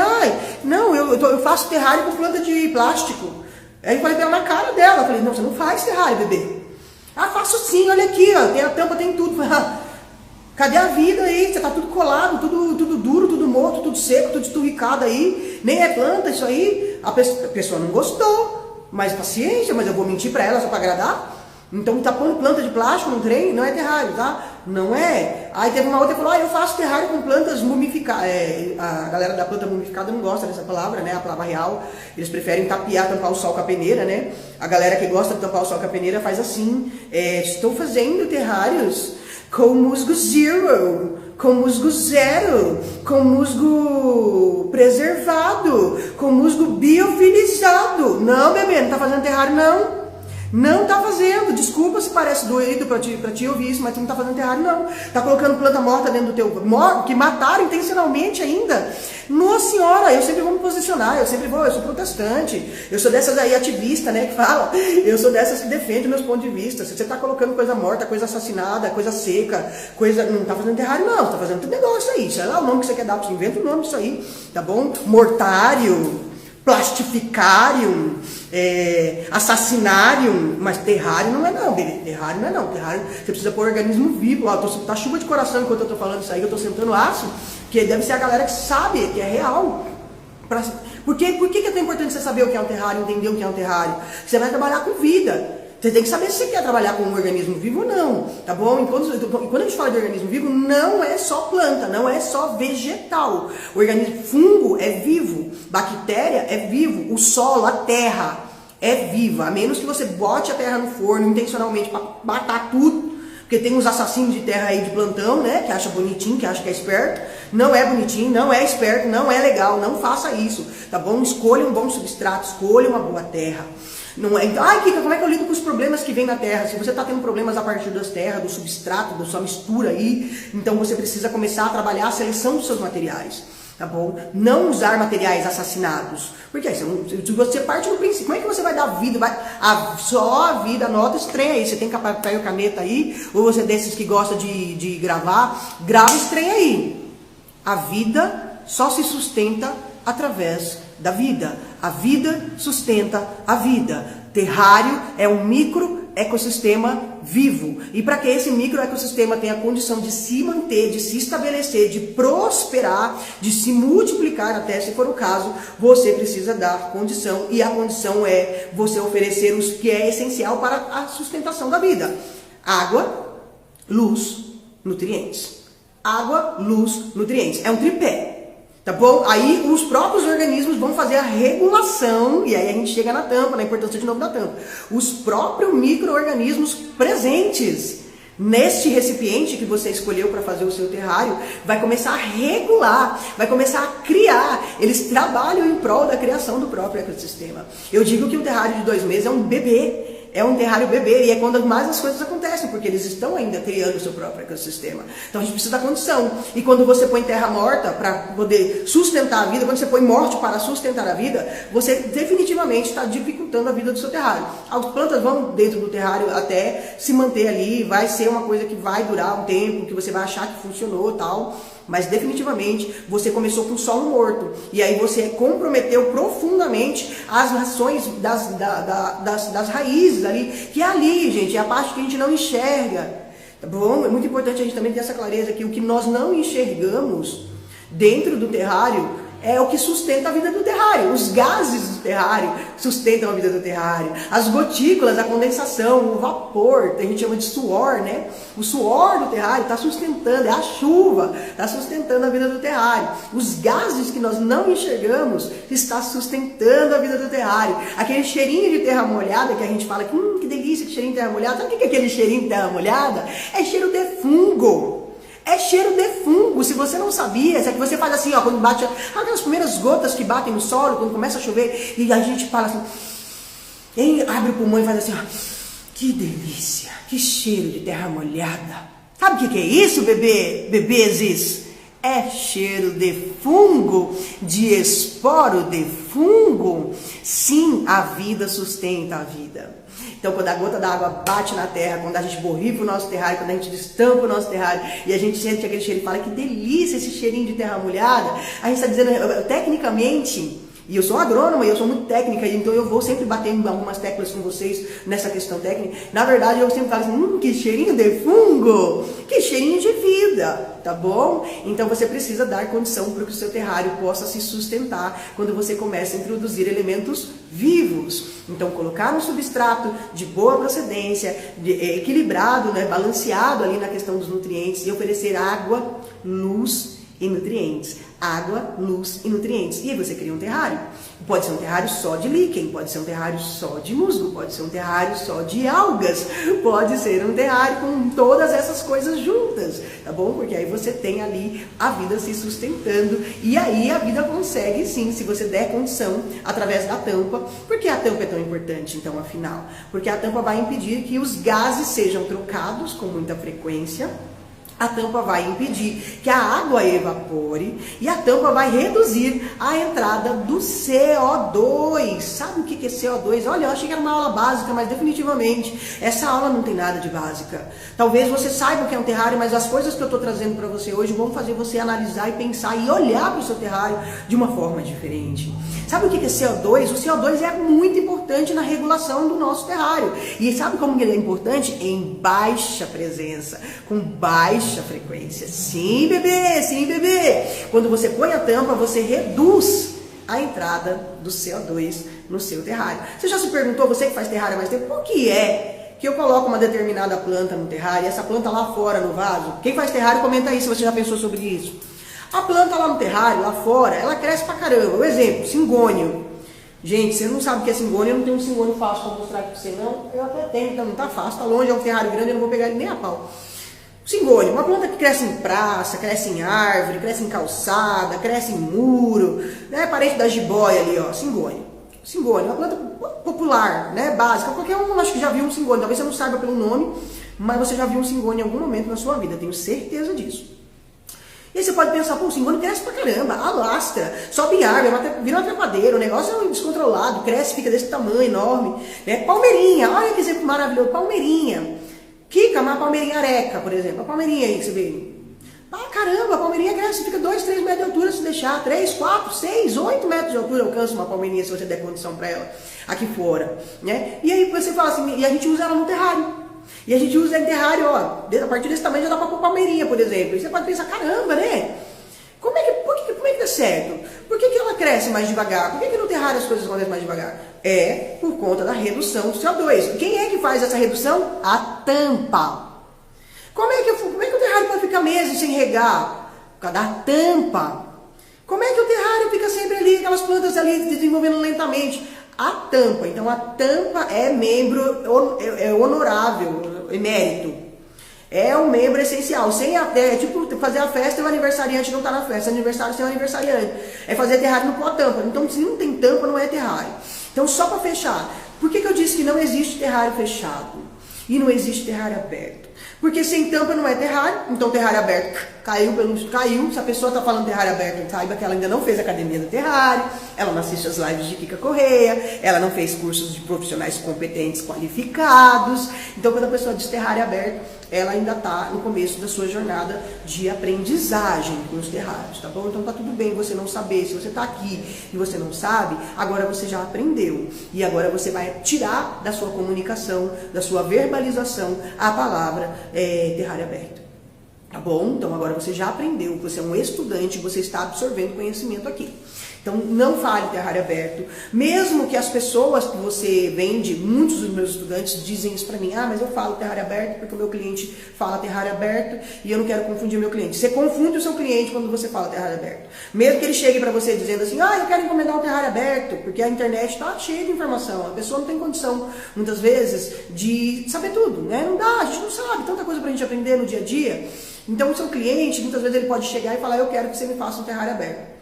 não, eu faço terrário com planta de plástico. Aí eu falei pra ela na cara dela, eu falei, não, você não faz terrário, bebê. Ah, faço sim, olha aqui, ó, tem a tampa, tem tudo. Cadê a vida aí? Você tá tudo colado, tudo duro, tudo morto, tudo seco, tudo esturricado aí. Nem é planta isso aí. A pessoa não gostou, mas paciência, mas eu vou mentir pra ela só pra agradar? Então tá pondo planta de plástico no trem? Não é terrário, tá? Não é. Aí teve uma outra que falou, eu faço terrário com plantas mumificadas. A galera da planta mumificada não gosta dessa palavra, né? A palavra real. Eles preferem tampar o sol com a peneira, né? A galera que gosta de tampar o sol com a peneira faz assim. Estou fazendo terrários com musgo zero, com musgo zero, com musgo preservado, com musgo biofilizado. Não, bebê, não tá fazendo terrário, não. Não tá fazendo, desculpa se parece doido pra ti ouvir isso, mas tu não tá fazendo terrário não. Tá colocando planta morta dentro do teu... que mataram intencionalmente ainda. Nossa senhora, eu sempre vou me posicionar, eu sou protestante, eu sou dessas aí ativista, né, que fala, eu sou dessas que defende meus pontos de vista. Se você tá colocando coisa morta, coisa assassinada, coisa seca, coisa... não tá fazendo terrário não, tá fazendo tudo negócio aí, sei lá o nome que você quer dar, você inventa o nome disso aí, tá bom? Mortário, plastificário, assassinário, mas terrário não é não, bebê. Terrário não é não. Terrário, você precisa pôr organismo vivo. Ó, tá chuva de coração enquanto eu tô falando isso aí, eu tô sentando aço, que deve ser a galera que sabe, que é real. Por que é tão importante você saber o que é um terrário, entender o que é um terrário? Você vai trabalhar com vida. Você tem que saber se você quer trabalhar com um organismo vivo ou não, tá bom? E quando a gente fala de organismo vivo, não é só planta, não é só vegetal. O organismo fungo é vivo, bactéria é vivo, o solo, a terra é viva. A menos que você bote a terra no forno intencionalmente para matar tudo, porque tem uns assassinos de terra aí de plantão, né? Que acha bonitinho, que acha que é esperto. Não é bonitinho, não é esperto, não é legal, não faça isso, tá bom? Escolha um bom substrato, escolha uma boa terra. Não é, ai, Kika, como é que eu lido com os problemas que vem na terra? Se você está tendo problemas a partir das terras, do substrato, da sua mistura aí, então você precisa começar a trabalhar a seleção dos seus materiais, tá bom? Não usar materiais assassinados. Porque aí, se você parte do princípio, como é que você vai dar vida? Só a vida, anota esse trem aí. Você tem papel e caneta aí, ou você é desses que gosta de gravar, grava esse trem aí. A vida só se sustenta através da vida. A vida sustenta a vida. Terrário é um microecossistema vivo. E para que esse microecossistema tenha condição de se manter, de se estabelecer, de prosperar, de se multiplicar até, se for o caso, você precisa dar condição. E a condição é você oferecer o que é essencial para a sustentação da vida. Água, luz, nutrientes. Água, luz, nutrientes. É um tripé. Tá bom? Aí os próprios organismos vão fazer a regulação, e aí a gente chega na tampa, na importância de novo da tampa. Os próprios micro-organismos presentes neste recipiente que você escolheu para fazer o seu terrário, vai começar a regular, vai começar a criar. Eles trabalham em prol da criação do próprio ecossistema. Eu digo que o terrário de 2 meses é um bebê. É um terrário bebê, e é quando mais as coisas acontecem, porque eles estão ainda criando o seu próprio ecossistema. Então a gente precisa da condição. E quando você põe terra morta para poder sustentar a vida, quando você põe morte para sustentar a vida, você definitivamente está dificultando a vida do seu terrário. As plantas vão dentro do terrário até se manter ali, vai ser uma coisa que vai durar um tempo, que você vai achar que funcionou e tal. Mas definitivamente você começou com o solo morto. E aí você comprometeu profundamente as ações das raízes ali. Que é ali, gente, é a parte que a gente não enxerga. Tá bom? É muito importante a gente também ter essa clareza que o que nós não enxergamos dentro do terrário é o que sustenta a vida do terrário. Os gases do terrário sustentam a vida do terrário. As gotículas, a condensação, o vapor, a gente chama de suor, né? O suor do terrário está sustentando, é a chuva, está sustentando a vida do terrário. Os gases que nós não enxergamos está sustentando a vida do terrário. Aquele cheirinho de terra molhada que a gente fala que delícia, que cheirinho de terra molhada. Sabe o que é aquele cheirinho de terra molhada? É cheiro de fungo. É cheiro de fungo. Se você não sabia, é que você faz assim, ó, quando bate aquelas primeiras gotas que batem no solo, quando começa a chover, e a gente fala assim, abre o pulmão e faz assim, ó, que delícia, que cheiro de terra molhada. Sabe o que é isso, bebezes? É cheiro de fungo, de esporo de fungo. Sim, a vida sustenta a vida. Então, quando a gota d'água bate na terra, quando a gente borrifa o nosso terrário, quando a gente destampa o nosso terrário e a gente sente aquele cheiro e fala que delícia esse cheirinho de terra molhada, a gente está dizendo, tecnicamente, E eu sou agrônoma e eu sou muito técnica, então eu vou sempre bater em algumas teclas com vocês nessa questão técnica. Na verdade, eu sempre falo assim, que cheirinho de fungo, que cheirinho de vida, tá bom? Então você precisa dar condição para que o seu terrário possa se sustentar quando você começa a introduzir elementos vivos. Então colocar um substrato de boa procedência, equilibrado, né, balanceado ali na questão dos nutrientes e oferecer água, luz e nutrientes. Água, luz e nutrientes. E aí você cria um terrário. Pode ser um terrário só de líquen, pode ser um terrário só de musgo, pode ser um terrário só de algas, pode ser um terrário com todas essas coisas juntas, tá bom? Porque aí você tem ali a vida se sustentando e aí a vida consegue sim, se você der condição, através da tampa. Por que a tampa é tão importante então, afinal? Porque a tampa vai impedir que os gases sejam trocados com muita frequência. A tampa vai impedir que a água evapore e a tampa vai reduzir a entrada do CO2. Sabe o que é CO2? Olha, eu achei que era uma aula básica, mas definitivamente essa aula não tem nada de básica. Talvez você saiba o que é um terrário, mas as coisas que eu estou trazendo para você hoje vão fazer você analisar e pensar e olhar para o seu terrário de uma forma diferente. Sabe o que é CO2? O CO2 é muito importante na regulação do nosso terrário. E sabe como ele é importante? Em baixa presença, com baixa frequência. Sim, bebê, sim, bebê. Quando você põe a tampa, você reduz a entrada do CO2 no seu terrário. Você já se perguntou, você que faz terrário há mais tempo, por que é que eu coloco uma determinada planta no terrário e essa planta lá fora no vaso? Quem faz terrário, comenta aí se você já pensou sobre isso. A planta lá no terrário, lá fora, ela cresce pra caramba. Um exemplo, cingônio. Gente, você não sabe o que é cingônio, eu não tenho um cingônio fácil para mostrar aqui pra você não. Eu até tenho, então não tá fácil, tá longe, é um terrário grande, eu não vou pegar ele nem a pau. Cingônio, uma planta que cresce em praça, cresce em árvore, cresce em calçada, cresce em muro, né? Parente da jiboia ali, ó, cingônio. Cingônio, uma planta popular, né? Básica. Qualquer um acho que já viu um cingônio, talvez você não saiba pelo nome, mas você já viu um cingônio em algum momento na sua vida, tenho certeza disso. E aí você pode pensar, pô, o cingônio cresce pra caramba, alastra, sobe em árvore, vira uma trepadeira, o negócio é descontrolado, cresce, fica desse tamanho, enorme. Né? Palmeirinha, olha que exemplo maravilhoso, palmeirinha. Kika, uma palmeirinha areca, por exemplo, a palmeirinha aí que você vê. Ah, caramba, a palmeirinha cresce, fica 2, 3 metros de altura se deixar, 3, 4, 6, 8 metros de altura alcança uma palmeirinha se você der condição pra ela aqui fora. Né? E aí você fala assim, e a gente usa ela no terrário. E a gente usa em terrário, ó, a partir desse tamanho já dá pra pôr palmeirinha, por exemplo. E você pode pensar, caramba, né? Como é que dá certo? Por que ela cresce mais devagar? Por que no terrário as coisas acontecem mais devagar? É por conta da redução do CO2. Quem é que faz essa redução? A tampa. Como é que o terrário pode ficar meses sem regar? Por causa da tampa. Como é que o terrário fica sempre ali, aquelas plantas ali se desenvolvendo lentamente? A tampa. Então a tampa é membro honorável, emérito. É um membro essencial. Sem é tipo fazer a festa e o aniversariante não está na festa. Aniversário sem o aniversariante. É fazer terrário não pôr tampa. Então se não tem tampa, não é terrário. Então só para fechar. Por que eu disse que não existe terrário fechado? E não existe terrário aberto? Porque sem tampa não é terrário. Então terrário aberto caiu. Se a pessoa está falando terrário aberto, saiba que ela ainda não fez academia do terrário. Ela não assiste as lives de Kika Correia. Ela não fez cursos de profissionais competentes qualificados. Então quando a pessoa diz terrário aberto, ela ainda está no começo da sua jornada de aprendizagem com os terrários, tá bom? Então tá tudo bem você não saber. Se você está aqui e você não sabe, agora você já aprendeu. E agora você vai tirar da sua comunicação, da sua verbalização, a palavra terrário aberto. Tá bom? Então agora você já aprendeu, você é um estudante, você está absorvendo conhecimento aqui. Então não fale terrário aberto, mesmo que as pessoas que você vende, muitos dos meus estudantes dizem isso para mim, mas eu falo terrário aberto porque o meu cliente fala terrário aberto e eu não quero confundir o meu cliente. Você confunde o seu cliente quando você fala terrário aberto. Mesmo que ele chegue para você dizendo assim, eu quero encomendar um terrário aberto, porque a internet está cheia de informação, a pessoa não tem condição, muitas vezes, de saber tudo, né? Não dá, a gente não sabe, tanta coisa para a gente aprender no dia a dia. Então o seu cliente, muitas vezes ele pode chegar e falar, eu quero que você me faça um terrário aberto.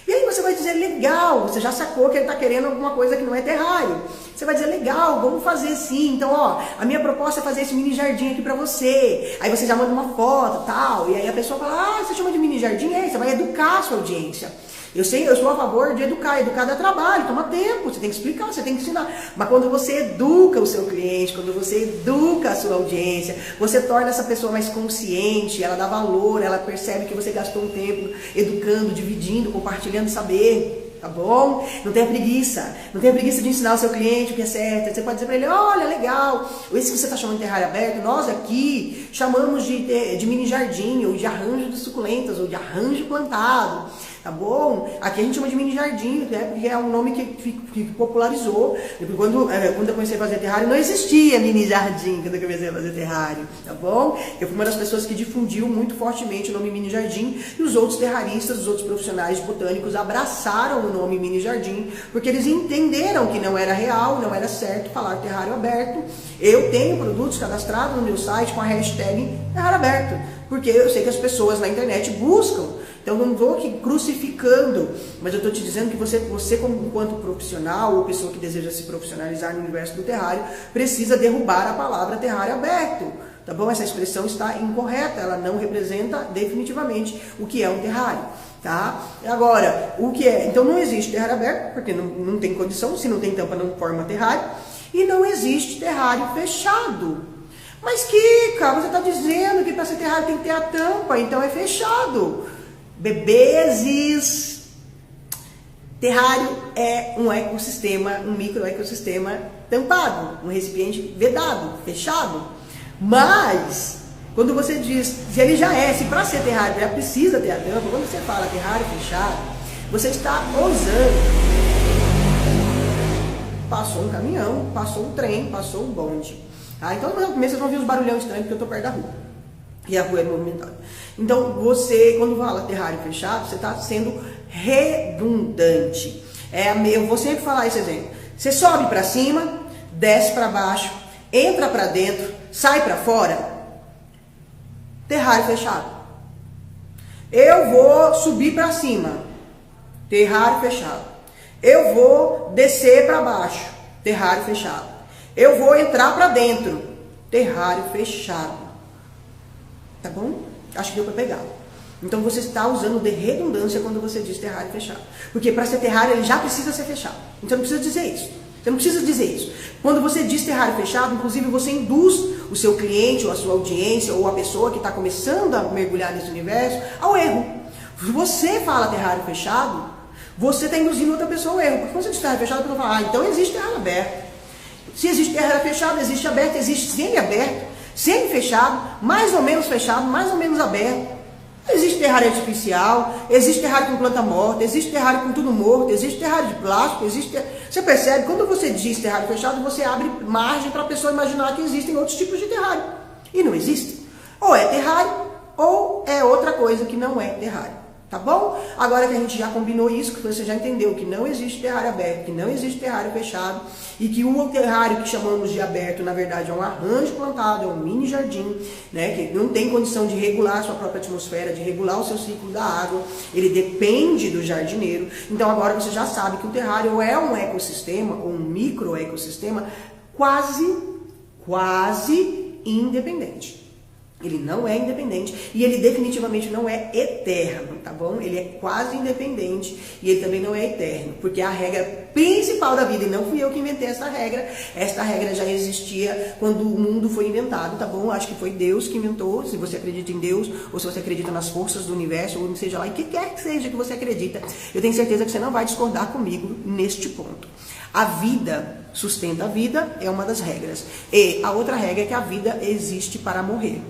E aí você vai dizer, legal, você já sacou que ele está querendo alguma coisa que não é terrário. Você vai dizer, legal, vamos fazer sim. Então, ó, a minha proposta é fazer esse mini jardim aqui para você. Aí você já manda uma foto e tal. E aí a pessoa fala, você chama de mini jardim? Você vai educar a sua audiência. Eu sou a favor de educar dá trabalho, toma tempo, você tem que explicar, você tem que ensinar. Mas quando você educa o seu cliente, quando você educa a sua audiência, você torna essa pessoa mais consciente, ela dá valor, ela percebe que você gastou um tempo educando, dividindo, compartilhando saber. tá bom? Não tenha preguiça. Não tenha preguiça de ensinar o seu cliente o que é certo. Você pode dizer para ele, olha, legal, esse que você está chamando de terrário aberto, nós aqui chamamos de mini jardim, ou de arranjo de suculentas, ou de arranjo plantado. Tá bom? Aqui a gente chama de mini jardim, né? Porque é um nome que popularizou. Quando eu comecei a fazer terrário, não existia mini jardim quando eu comecei a fazer terrário, tá bom? Eu fui uma das pessoas que difundiu muito fortemente o nome mini jardim, e os outros terraristas, os outros profissionais botânicos abraçaram o nome mini jardim, porque eles entenderam que não era real, não era certo falar terrário aberto. Eu tenho produtos cadastrados no meu site com a hashtag terrário aberto, porque eu sei que as pessoas na internet buscam. Então, não estou aqui crucificando, mas eu estou te dizendo que você como enquanto profissional ou pessoa que deseja se profissionalizar no universo do terrário, precisa derrubar a palavra terrário aberto, tá bom? Essa expressão está incorreta, ela não representa definitivamente o que é um terrário, tá? Agora, o que é? Então, não existe terrário aberto, porque não tem condição, se não tem tampa não forma terrário, e não existe terrário fechado. Mas Kika, você está dizendo que para ser terrário tem que ter a tampa, então é fechado. Bebezes, terrário é um ecossistema, um microecossistema tampado, um recipiente vedado, fechado. Mas, quando você diz, se ele já é, se para ser terrário já precisa ter a tampa, quando você fala terrário fechado, você está ousando. Passou um caminhão, passou um trem, passou um bonde. Tá? Então, no começo vocês vão ver os barulhões estranhos, porque eu estou perto da rua. E a rua é movimentada. Então, você, quando fala terrário fechado, você está sendo redundante. Eu vou sempre falar esse exemplo. Você sobe para cima, desce para baixo, entra para dentro, sai para fora. Terrário fechado. Eu vou subir para cima. Terrário fechado. Eu vou descer para baixo. Terrário fechado. Eu vou entrar para dentro. Terrário fechado. Tá bom? Acho que deu para pegar. Então você está usando de redundância quando você diz terrário fechado. Porque para ser terrário ele já precisa ser fechado. Então não precisa dizer isso. Você não precisa dizer isso. Quando você diz terrário fechado, inclusive você induz o seu cliente, ou a sua audiência, ou a pessoa que está começando a mergulhar nesse universo, ao erro. Se você fala terrário fechado, você está induzindo outra pessoa ao erro. Porque quando você diz terrário fechado, a pessoa fala, então existe terrário aberto. Se existe terrário fechado, existe aberto, existe semi-aberto. Semi-fechado, mais ou menos fechado, mais ou menos aberto. Existe terrário artificial, existe terrário com planta morta, existe terrário com tudo morto, existe terrário de plástico, Você percebe, quando você diz terrário fechado, você abre margem para a pessoa imaginar que existem outros tipos de terrário. E não existe. Ou é terrário, ou é outra coisa que não é terrário. Tá bom? Agora que a gente já combinou isso, que você já entendeu que não existe terrário aberto, que não existe terrário fechado, e que o terrário que chamamos de aberto, na verdade, é um arranjo plantado, é um mini jardim, né, que não tem condição de regular a sua própria atmosfera, de regular o seu ciclo da água, ele depende do jardineiro. Então agora você já sabe que o terrário é um ecossistema, ou um microecossistema, quase independente. Ele não é independente e ele definitivamente não é eterno, tá bom? Ele é quase independente e ele também não é eterno, porque a regra principal da vida, e não fui eu que inventei essa regra já existia quando o mundo foi inventado, tá bom? Acho que foi Deus que inventou, se você acredita em Deus, ou se você acredita nas forças do universo, ou seja lá, em que quer que seja que você acredita, eu tenho certeza que você não vai discordar comigo neste ponto. A vida sustenta a vida, é uma das regras. E a outra regra é que a vida existe para morrer.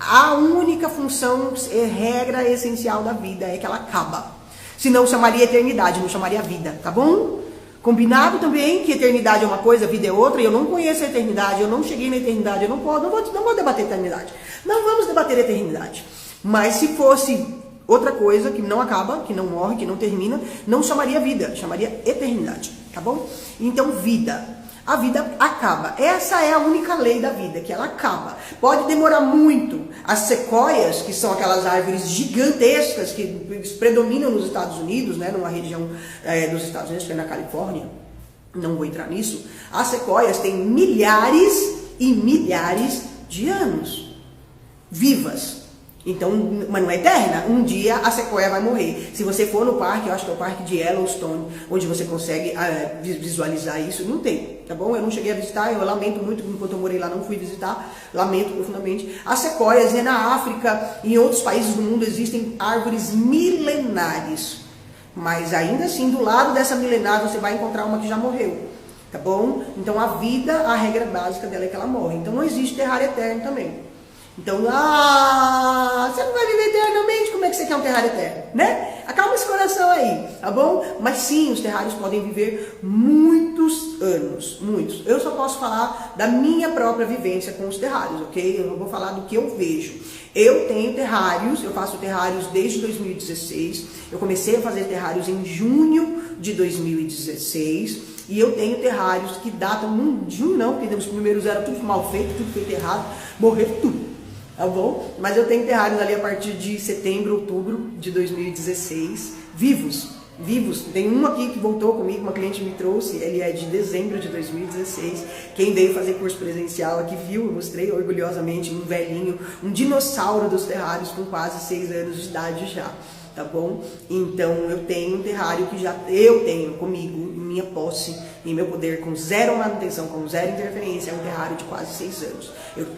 A única função, regra essencial da vida é que ela acaba. Senão chamaria eternidade, não chamaria vida, tá bom? Combinado também que eternidade é uma coisa, vida é outra, e eu não conheço a eternidade, eu não cheguei na eternidade, eu não vou debater eternidade. Não vamos debater eternidade. Mas se fosse outra coisa que não acaba, que não morre, que não termina, não chamaria vida, chamaria eternidade, tá bom? Então, vida. A vida acaba. Essa é a única lei da vida, que ela acaba. Pode demorar muito. As sequoias, que são aquelas árvores gigantescas que predominam nos Estados Unidos, né, numa região dos Estados Unidos, que é na Califórnia, não vou entrar nisso. As sequoias têm milhares e milhares de anos vivas. Então, mas não é eterna. Um dia a sequoia vai morrer. Se você for no parque, eu acho que é o parque de Yellowstone, onde você consegue visualizar isso, não tem, tá bom? Eu não cheguei a visitar, eu lamento muito, enquanto eu morei lá não fui visitar, lamento profundamente. As sequoias, na África e em outros países do mundo existem árvores milenares. Mas ainda assim, do lado dessa milenar, você vai encontrar uma que já morreu, tá bom? Então a vida, a regra básica dela é que ela morre. Então não existe terrário eterno também. Então, você não vai viver eternamente, como é que você quer um terrário eterno, né? Acalma esse coração aí, tá bom? Mas sim, os terrários podem viver muitos anos, muitos. Eu só posso falar da minha própria vivência com os terrários, ok? Eu não vou falar do que eu vejo. Eu tenho terrários, eu faço terrários desde 2016. Eu comecei a fazer terrários em junho de 2016. E eu tenho terrários que datam de junho não, porque os primeiros eram tudo mal feito, tudo feito errado, morreu tudo. Tá bom? Mas eu tenho terrários ali a partir de setembro, outubro de 2016, vivos. Tem um aqui que voltou comigo, uma cliente me trouxe, ele é de dezembro de 2016. Quem veio fazer curso presencial aqui viu, eu mostrei orgulhosamente um velhinho, um dinossauro dos terrários com quase 6 anos de idade já. Tá bom? Então eu tenho um terrário que eu tenho comigo, em minha posse, em meu poder, com zero manutenção, com zero interferência, é um terrário de quase 6 anos.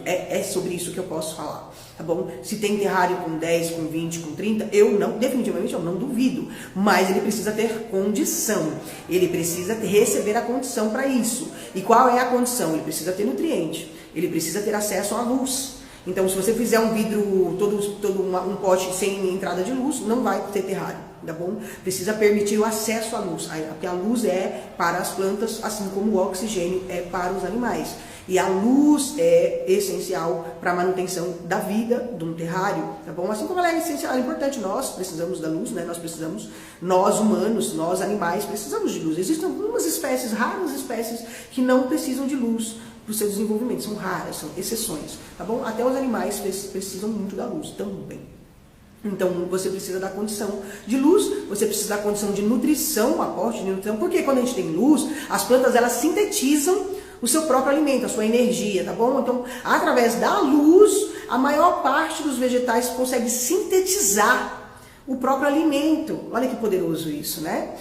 É sobre isso que eu posso falar, tá bom? Se tem terrário com 10, com 20, com 30, definitivamente eu não duvido, mas ele precisa ter condição, ele precisa receber a condição para isso. E qual é a condição? Ele precisa ter nutriente, ele precisa ter acesso à luz. Então, se você fizer um vidro, um pote sem entrada de luz, não vai ter terrário, tá bom? Precisa permitir o acesso à luz, porque a luz é para as plantas, assim como o oxigênio é para os animais. E a luz é essencial para a manutenção da vida de um terrário, tá bom? Assim como ela é essencial, é importante, nós precisamos da luz, né? Nós humanos, nós animais, precisamos de luz. Existem algumas espécies, raras espécies, que não precisam de luz para o seu desenvolvimento, são raras, são exceções, tá bom? Até os animais precisam muito da luz também. Então, você precisa da condição de luz, você precisa da condição de nutrição, aporte de nutrição, porque quando a gente tem luz, as plantas, elas sintetizam o seu próprio alimento, a sua energia, tá bom? Então, através da luz, a maior parte dos vegetais consegue sintetizar o próprio alimento. Olha que poderoso isso, né?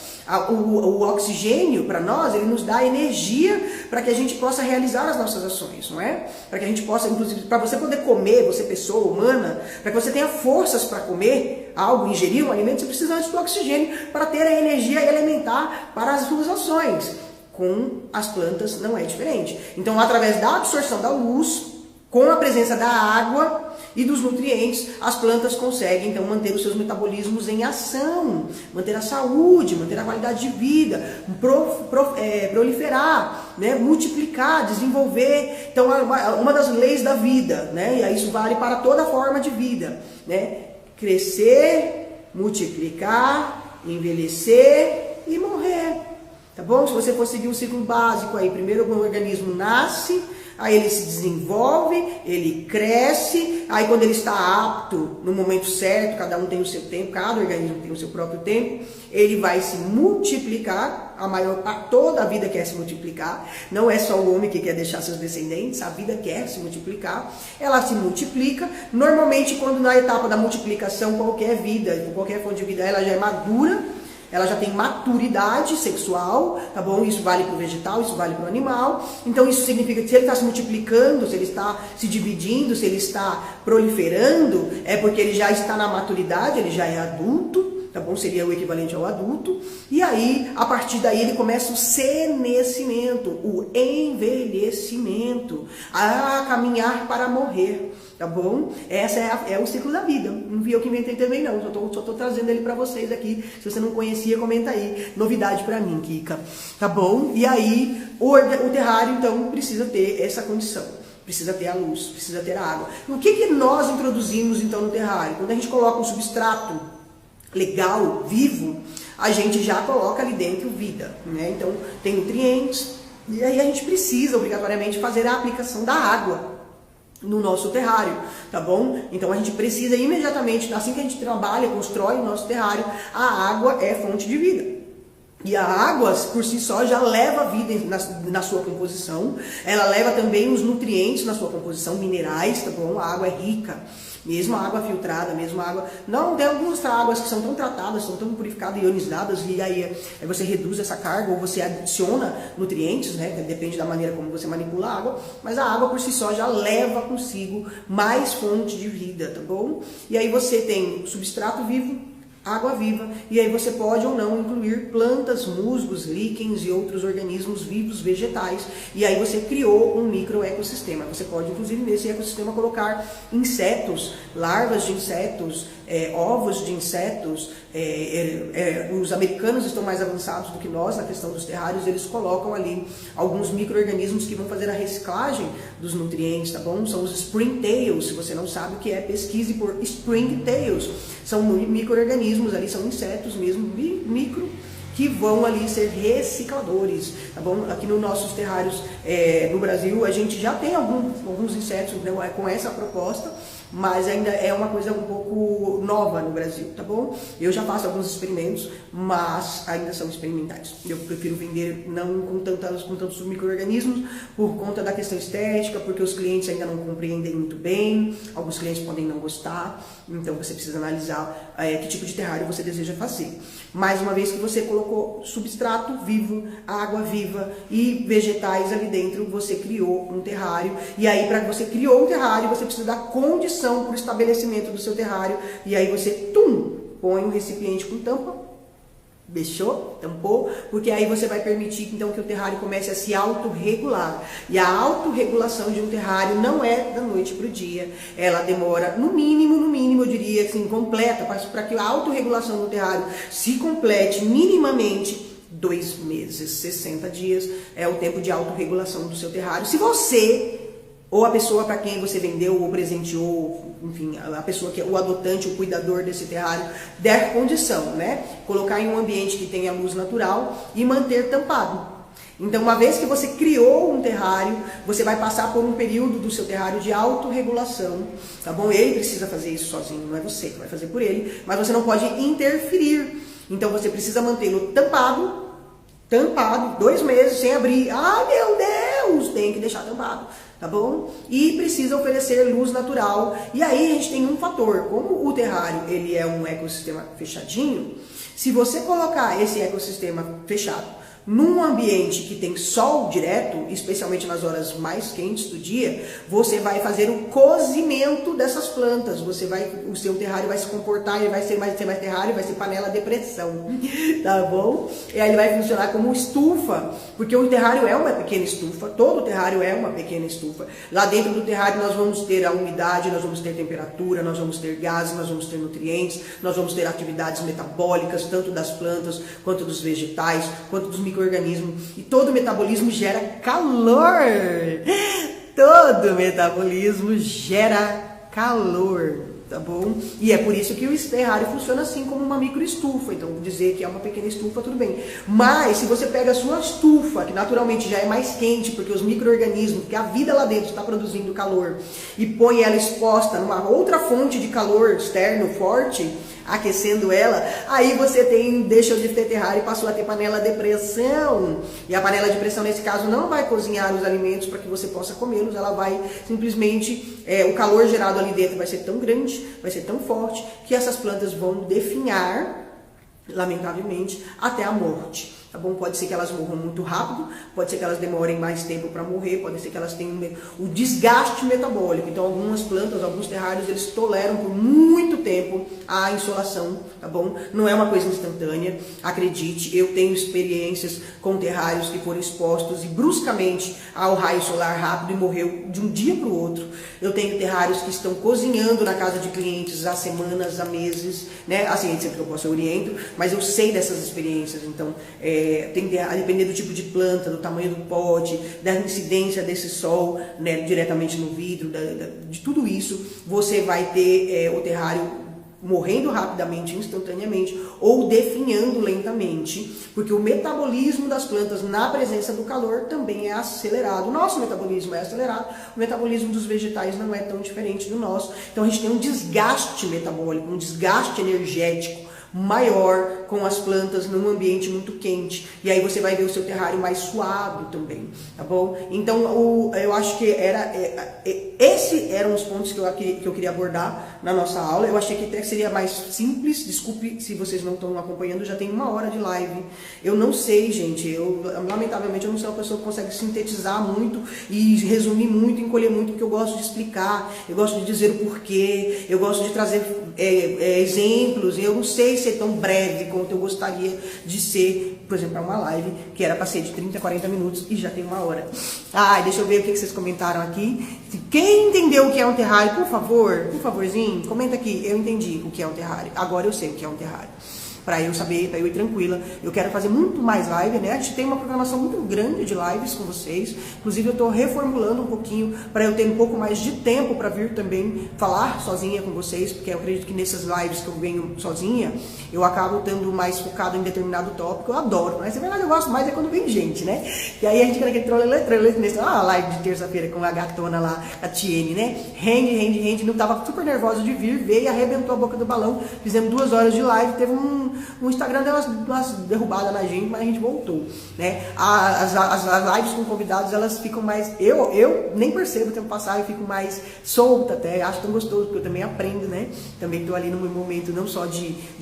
O oxigênio, para nós, ele nos dá energia para que a gente possa realizar as nossas ações, não é? Para que a gente possa, inclusive, para você poder comer, você pessoa humana, para que você tenha forças para comer algo, ingerir um alimento, você precisa antes do oxigênio para ter a energia elementar para as suas ações. Com as plantas não é diferente. Então, através da absorção da luz, com a presença da água e dos nutrientes, as plantas conseguem, então, manter os seus metabolismos em ação, manter a saúde, manter a qualidade de vida, proliferar, né, multiplicar, desenvolver. Então, uma das leis da vida, né, e isso vale para toda forma de vida, né, crescer, multiplicar, envelhecer e morrer. Tá bom? Se você for seguir um ciclo básico aí, primeiro o organismo nasce, aí ele se desenvolve, ele cresce, aí quando ele está apto, no momento certo, cada um tem o seu tempo, cada organismo tem o seu próprio tempo, ele vai se multiplicar, toda a vida quer se multiplicar, não é só o homem que quer deixar seus descendentes, a vida quer se multiplicar, ela se multiplica, normalmente quando na etapa da multiplicação, qualquer fonte de vida, ela já é madura, ela já tem maturidade sexual, tá bom? Isso vale para o vegetal, isso vale para o animal. Então isso significa que se ele está se multiplicando, se ele está se dividindo, se ele está proliferando, é porque ele já está na maturidade, ele já é adulto, tá bom? Seria o equivalente ao adulto. E aí, a partir daí, ele começa o senescimento, o envelhecimento, a caminhar para morrer. Tá bom? Esse é o ciclo da vida. Não fui eu que inventei também, não. Só tô trazendo ele para vocês aqui. Se você não conhecia, comenta aí. Novidade para mim, Kika. Tá bom? E aí, o terrário, então, precisa ter essa condição. Precisa ter a luz, precisa ter a água. E o que nós introduzimos, então, no terrário? Quando a gente coloca um substrato legal, vivo, a gente já coloca ali dentro vida, né? Então, tem nutrientes. E aí a gente precisa, obrigatoriamente, fazer a aplicação da água no nosso terrário, tá bom? Então a gente precisa imediatamente, assim que a gente trabalha, constrói o nosso terrário, a água é fonte de vida. E a água, por si só, já leva a vida na sua composição, ela leva também os nutrientes na sua composição, minerais, tá bom? A água é rica. Mesmo a água filtrada, mesmo a água... Não, tem algumas águas que são tão tratadas, são tão purificadas, ionizadas, e aí você reduz essa carga ou você adiciona nutrientes, né? Depende da maneira como você manipula a água, mas a água por si só já leva consigo mais fonte de vida, tá bom? E aí você tem substrato vivo, água viva, e aí você pode ou não incluir plantas, musgos, líquens e outros organismos vivos, vegetais, e aí você criou um microecossistema. Você pode, inclusive, nesse ecossistema colocar insetos, larvas de insetos, ovos de insetos. Os americanos estão mais avançados do que nós na questão dos terrários, eles colocam ali alguns micro-organismos que vão fazer a reciclagem dos nutrientes, tá bom? São os springtails. Se você não sabe o que é, pesquise por springtails. São micro-organismos ali, são insetos mesmo, micro, que vão ali ser recicladores, tá bom? Aqui nos nossos terrários no Brasil, a gente já tem alguns insetos, né, com essa proposta, mas ainda é uma coisa um pouco nova no Brasil, tá bom? Eu já faço alguns experimentos, mas ainda são experimentais. Eu prefiro vender não com tantos micro-organismos, por conta da questão estética, porque os clientes ainda não compreendem muito bem, alguns clientes podem não gostar, então você precisa analisar que tipo de terrário você deseja fazer. Mais uma vez que você colocou substrato vivo, água viva e vegetais ali dentro, você criou um terrário. E aí, para que você criou um terrário, você precisa dar condição para o estabelecimento do seu terrário. E aí você, põe um recipiente com tampa, fechou, tampou, porque aí você vai permitir então que o terrário comece a se autorregular. E a autorregulação de um terrário não é da noite para o dia. Ela demora no mínimo, eu diria assim, completa, para que a autorregulação do terrário se complete minimamente 2 meses, 60 dias é o tempo de autorregulação do seu terrário. Se você ou a pessoa para quem você vendeu ou presenteou, enfim, a pessoa que é o adotante, o cuidador desse terrário, der condição, né? Colocar em um ambiente que tenha luz natural e manter tampado. Então, uma vez que você criou um terrário, você vai passar por um período do seu terrário de autorregulação, tá bom? Ele precisa fazer isso sozinho, não é você que vai fazer por ele, mas você não pode interferir. Então, você precisa mantê-lo tampado, 2 meses sem abrir. Ah, meu Deus, tem que deixar tampado. Tá bom? E precisa oferecer luz natural. E aí a gente tem um fator, como o terrário ele é um ecossistema fechadinho, se você colocar esse ecossistema fechado num ambiente que tem sol direto, especialmente nas horas mais quentes do dia, você vai fazer o cozimento dessas plantas. O seu terrário vai se comportar, ele vai ser mais terrário, vai ser panela de pressão, tá bom? E aí ele vai funcionar como estufa, porque o terrário é uma pequena estufa, todo terrário é uma pequena estufa. Lá dentro do terrário nós vamos ter a umidade, nós vamos ter temperatura, nós vamos ter gases, nós vamos ter nutrientes, nós vamos ter atividades metabólicas, tanto das plantas, quanto dos vegetais, quanto dos micro-organismos. E todo metabolismo gera calor. Todo metabolismo gera calor, tá bom? E é por isso que o terrário funciona assim, como uma microestufa. Então, dizer que é uma pequena estufa, tudo bem. Mas, se você pega a sua estufa, que naturalmente já é mais quente, porque os micro-organismos, que a vida lá dentro está produzindo calor, e põe ela exposta numa outra fonte de calor externo forte, aquecendo ela, aí você deixou de ter terrário e passou a ter panela de pressão. E a panela de pressão, nesse caso, não vai cozinhar os alimentos para que você possa comê-los, ela vai simplesmente, o calor gerado ali dentro vai ser tão grande, vai ser tão forte, que essas plantas vão definhar, lamentavelmente, até a morte. Tá bom? Pode ser que elas morram muito rápido, pode ser que elas demorem mais tempo para morrer, pode ser que elas tenham o desgaste metabólico. Então, algumas plantas, alguns terrários, eles toleram por muito tempo a insolação, tá bom? Não é uma coisa instantânea, acredite. Eu tenho experiências com terrários que foram expostos e bruscamente ao raio solar rápido e morreu de um dia para o outro. Eu tenho terrários que estão cozinhando na casa de clientes há semanas, há meses, né? Assim, sempre que eu posso eu oriento, mas eu sei dessas experiências. Então, tem a depender do tipo de planta, do tamanho do pote, da incidência desse sol, né, diretamente no vidro, de tudo isso, você vai ter o terrário morrendo rapidamente, instantaneamente, ou definhando lentamente, porque o metabolismo das plantas na presença do calor também é acelerado. O nosso metabolismo é acelerado, o metabolismo dos vegetais não é tão diferente do nosso. Então a gente tem um desgaste metabólico, um desgaste energético maior com as plantas num ambiente muito quente, e aí você vai ver o seu terrário mais suado também, tá bom? Então eu acho que esses eram os pontos que eu queria abordar na nossa aula. Eu achei que até seria mais simples, desculpe se vocês não estão acompanhando, já tem 1 hora de live. Eu não sei, gente, lamentavelmente eu não sou uma pessoa que consegue sintetizar muito e resumir muito, encolher muito, porque eu gosto de explicar, eu gosto de dizer o porquê, eu gosto de trazer exemplos. Eu não sei ser tão breve quanto eu gostaria de ser, por exemplo, uma live que era para ser de 30, 40 minutos e já tem 1 hora. Deixa eu ver o que vocês comentaram aqui. Quem entendeu o que é um terrário, por favorzinho, comenta aqui. Eu entendi o que é um terrário. Agora eu sei o que é um terrário. Para eu saber, para eu ir tranquila. Eu quero fazer muito mais live, né? A gente tem uma programação muito grande de lives com vocês. Inclusive eu estou reformulando um pouquinho para eu ter um pouco mais de tempo para vir também falar sozinha com vocês, porque eu acredito que nessas lives que eu venho sozinha, eu acabo estando mais focado em determinado tópico. Eu adoro, mas na verdade eu gosto mais é quando vem gente, né? E aí a gente quer aquele trolele nesse live de terça-feira com a gatona lá, a Tiene, né? Rende, não tava super nervosa de vir, veio e arrebentou a boca do balão. Fizemos 2 horas de live, teve o Instagram deu umas derrubadas na gente, mas a gente voltou, né? As lives com convidados, elas ficam mais... Eu nem percebo o tempo passar, eu fico mais solta até, acho tão gostoso, porque eu também aprendo, né? Também estou ali no meu momento, não só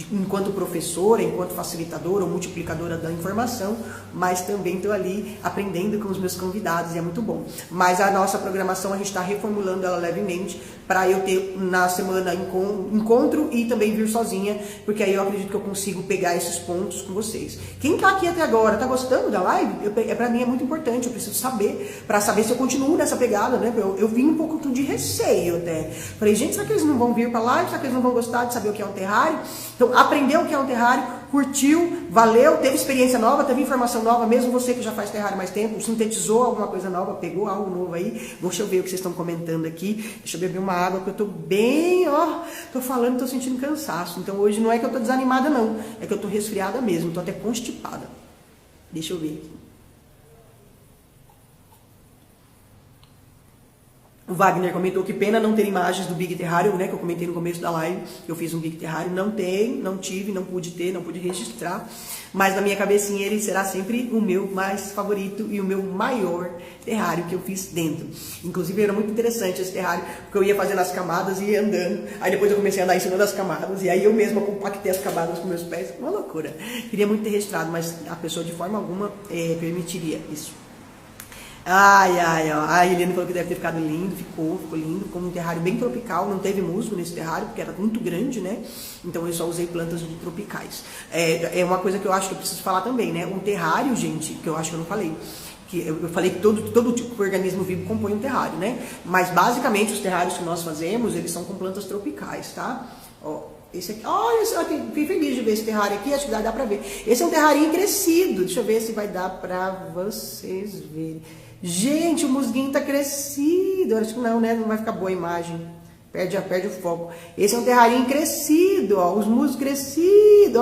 enquanto professora, enquanto facilitadora ou multiplicadora da informação, mas também estou ali aprendendo com os meus convidados, e é muito bom. Mas a nossa programação, a gente está reformulando ela levemente, para eu ter na semana encontro e também vir sozinha, porque aí eu acredito que eu consigo pegar esses pontos com vocês. Quem tá aqui até agora, tá gostando da live? Pra mim é muito importante, eu preciso saber, para saber se eu continuo nessa pegada, né? Eu vim um pouco de receio até. Falei, gente, será que eles não vão vir pra live? Será que eles não vão gostar de saber o que é um terrário? Então, aprendeu o que é um terrário, curtiu, valeu, teve experiência nova, teve informação nova, mesmo você que já faz terrário mais tempo, sintetizou alguma coisa nova, pegou algo novo aí. Deixa eu ver o que vocês estão comentando aqui. Deixa eu beber uma água, porque eu tô bem, tô falando, tô sentindo cansaço. Então hoje não é que eu tô desanimada não, é que eu tô resfriada mesmo, tô até constipada. Deixa eu ver aqui. O Wagner comentou que pena não ter imagens do Big Terrário, né, que eu comentei no começo da live, que eu fiz um Big Terrário. Não tive, não pude ter, não pude registrar, mas na minha cabecinha ele será sempre o meu mais favorito e o meu maior terrário que eu fiz dentro. Inclusive era muito interessante esse terrário, porque eu ia fazendo as camadas e ia andando, aí depois eu comecei a andar em cima das camadas, e aí eu mesma compactei as camadas com meus pés, uma loucura. Queria muito ter registrado, mas a pessoa de forma alguma permitiria isso. A Eliane falou que deve ter ficado lindo, ficou lindo, como um terrário bem tropical, não teve musgo nesse terrário, porque era muito grande, né? Então eu só usei plantas tropicais. É uma coisa que eu acho que eu preciso falar também, né? Um terrário, gente, que eu acho que eu não falei, que eu falei que todo tipo de organismo vivo compõe um terrário, né? Mas basicamente os terrários que nós fazemos, eles são com plantas tropicais, tá? Esse aqui, olha, fiquei feliz de ver esse terrário aqui, acho que dá pra ver. Esse é um terrarinho crescido, deixa eu ver se vai dar pra vocês verem. Gente, o musguinho tá crescido, acho que não, né? Não vai ficar boa a imagem, perde o foco. Esse é um terrarinho crescido, os musgos crescidos,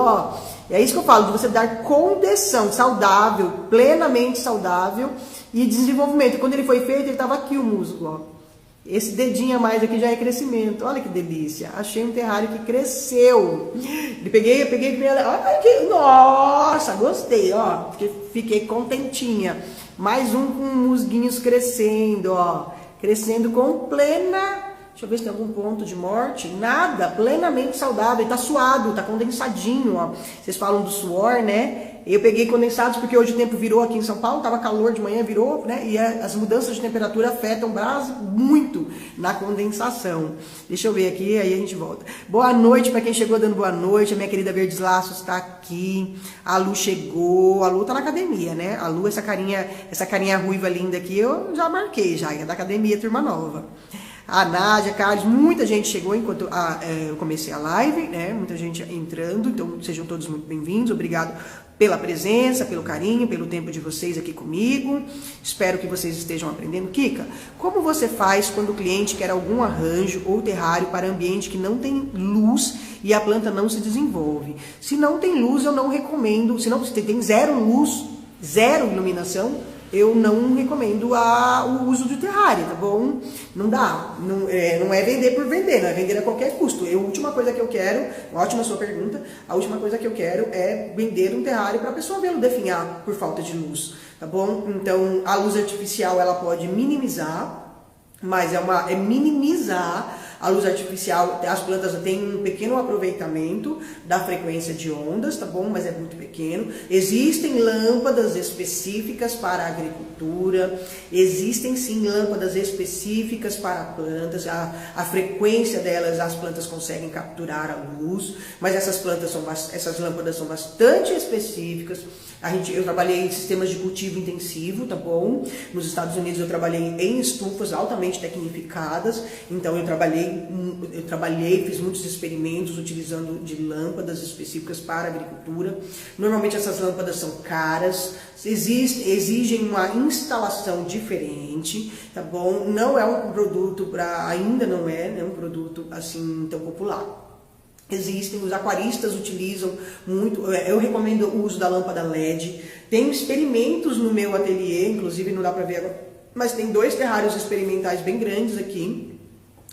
É isso que eu falo, de você dar condição saudável, plenamente saudável e desenvolvimento. Quando ele foi feito, ele tava aqui o musgo, Esse dedinho a mais aqui já é crescimento. Olha que delícia. Achei um terrário que cresceu. Peguei, olha que, nossa, gostei, Fiquei contentinha. Mais um com musguinhos crescendo, Crescendo com plena... Deixa eu ver se tem algum ponto de morte. Nada, plenamente saudável. Ele tá suado, tá condensadinho, Vocês falam do suor, né? Eu peguei condensados porque hoje o tempo virou aqui em São Paulo, tava calor de manhã, virou, né? E as mudanças de temperatura afetam muito na condensação. Deixa eu ver aqui, aí a gente volta. Boa noite para quem chegou dando boa noite. A minha querida Verdes Laços está aqui. A Lu chegou. A Lu tá na academia, né? A Lu, essa carinha ruiva linda aqui, eu já marquei, já. É da academia, turma nova. A Nádia, Carlos, muita gente chegou enquanto eu comecei a live, né? Muita gente entrando, então sejam todos muito bem-vindos. Obrigado pela presença, pelo carinho, pelo tempo de vocês aqui comigo. Espero que vocês estejam aprendendo. Kika, como você faz quando o cliente quer algum arranjo ou terrário para ambiente que não tem luz e a planta não se desenvolve? Se não tem luz, eu não recomendo. Se não tem zero luz, zero iluminação, eu não recomendo o uso do terrário, tá bom? Não dá, não é vender por vender, não é vender a qualquer custo. A última coisa que eu quero, ótima sua pergunta, a última coisa que eu quero é vender um terrário para a pessoa vê-lo definhar por falta de luz, tá bom? Então, a luz artificial, ela pode minimizar, mas é minimizar A luz artificial, as plantas têm um pequeno aproveitamento da frequência de ondas, tá bom? Mas é muito pequeno. Existem lâmpadas específicas para a agricultura, existem sim lâmpadas específicas para plantas, a frequência delas, as plantas conseguem capturar a luz, mas essas lâmpadas são bastante específicas. Eu trabalhei em sistemas de cultivo intensivo, tá bom? Nos Estados Unidos eu trabalhei em estufas altamente tecnificadas, então eu trabalhei, fiz muitos experimentos utilizando de lâmpadas específicas para a agricultura. Normalmente essas lâmpadas são caras, exigem uma instalação diferente, tá bom? Não é um produto ainda não é um produto assim tão popular. Existem, os aquaristas utilizam muito, eu recomendo o uso da lâmpada LED. Tenho experimentos no meu ateliê, inclusive não dá pra ver agora, mas tem 2 terrários experimentais bem grandes aqui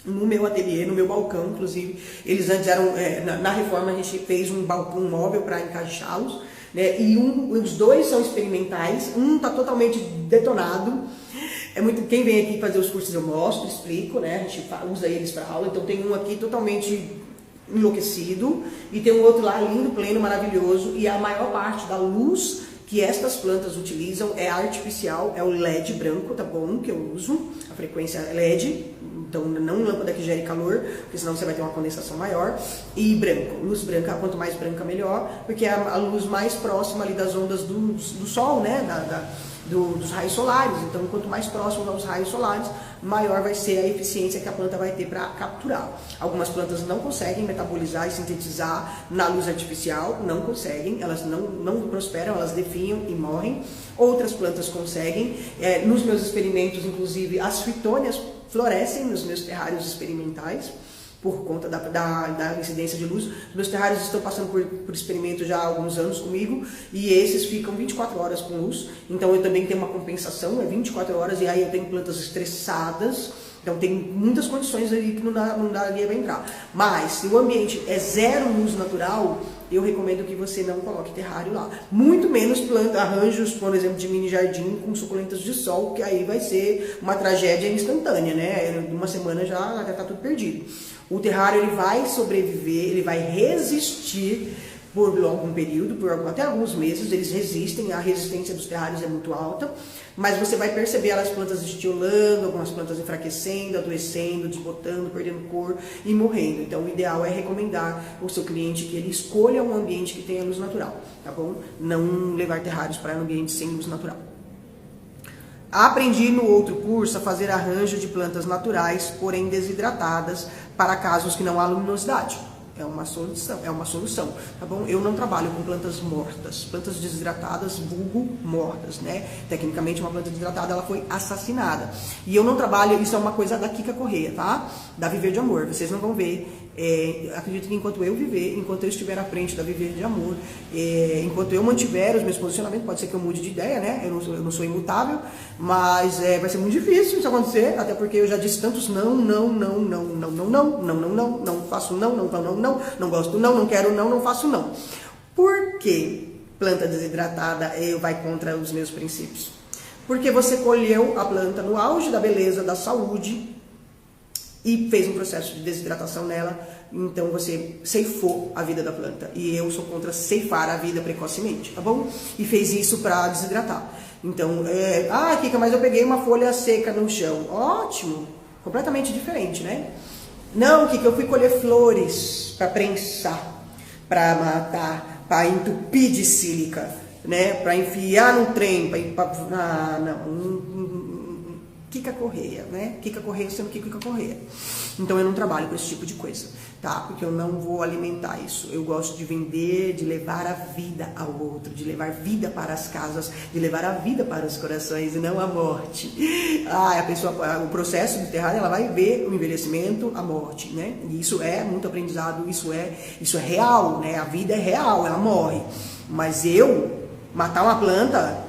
no meu ateliê, no meu balcão, inclusive. Eles antes eram, na reforma a gente fez um balcão móvel para encaixá-los, né? E os 2 são experimentais, um tá totalmente detonado. Quem vem aqui fazer os cursos eu mostro, explico, né? A gente usa eles para aula, então tem um aqui totalmente enlouquecido e tem um outro lá lindo, pleno, maravilhoso, e a maior parte da luz que estas plantas utilizam é artificial, é o LED branco, tá bom? Que eu uso, a frequência LED, então não lâmpada que gere calor, porque senão você vai ter uma condensação maior, e branco, luz branca, quanto mais branca melhor, porque é a luz mais próxima ali das ondas do sol, né? Dos raios solares. Então quanto mais próximo aos raios solares, maior vai ser a eficiência que a planta vai ter para capturar. Algumas plantas não conseguem metabolizar e sintetizar na luz artificial, não conseguem, elas não prosperam, elas definham e morrem. Outras plantas conseguem. Nos meus experimentos, inclusive, as fitônias florescem nos meus terrários experimentais, por conta da incidência de luz. Os meus terrários estão passando por experimento já há alguns anos comigo, e esses ficam 24 horas com luz, então eu também tenho uma compensação, 24 horas, e aí eu tenho plantas estressadas, então tem muitas condições aí que não daria para entrar. Mas se o ambiente é zero luz natural, eu recomendo que você não coloque terrário lá. Muito menos arranjos, por exemplo, de mini jardim com suculentas de sol, que aí vai ser uma tragédia instantânea, né? Uma semana já está tudo perdido. O terrário ele vai sobreviver, ele vai resistir por algum período, até alguns meses, eles resistem, a resistência dos terrários é muito alta, mas você vai perceber as plantas estiolando, algumas plantas enfraquecendo, adoecendo, desbotando, perdendo cor e morrendo. Então o ideal é recomendar ao seu cliente que ele escolha um ambiente que tenha luz natural, tá bom? Não levar terrários para um ambiente sem luz natural. Aprendi no outro curso a fazer arranjo de plantas naturais, porém desidratadas, para casos que não há luminosidade. É uma solução, tá bom? Eu não trabalho com plantas mortas, plantas desidratadas, vulgo mortas, né? Tecnicamente, uma planta desidratada, ela foi assassinada. E eu não trabalho, isso é uma coisa da Kika Correia, tá? Da Viver de Amor, vocês não vão ver. Acredito que enquanto eu viver, enquanto eu estiver à frente da Viver de Amor, enquanto eu mantiver os meus posicionamentos, pode ser que eu mude de ideia, né? Eu não sou imutável, mas vai ser muito difícil isso acontecer, até porque eu já disse tantos não faço não gosto não quero não faço não. Por que planta desidratada vai contra os meus princípios? Porque você colheu a planta no auge da beleza, da saúde, e fez um processo de desidratação nela, então você ceifou a vida da planta. E eu sou contra ceifar a vida precocemente, tá bom? E fez isso para desidratar. Então, Kika, mas eu peguei uma folha seca no chão. Ótimo, completamente diferente, né? Não, Kika, eu fui colher flores para prensar, para matar, para entupir de sílica, né? Para enfiar no trem, Kika Correia, né? Kika Correia sendo Kika Correia. Então eu não trabalho com esse tipo de coisa, tá? Porque eu não vou alimentar isso. Eu gosto de vender, de levar a vida ao outro, de levar vida para as casas, de levar a vida para os corações e não a morte. O processo de terrário, ela vai ver o envelhecimento, a morte, né? E isso é muito aprendizado, isso é real, né? A vida é real, ela morre. Mas eu matar uma planta,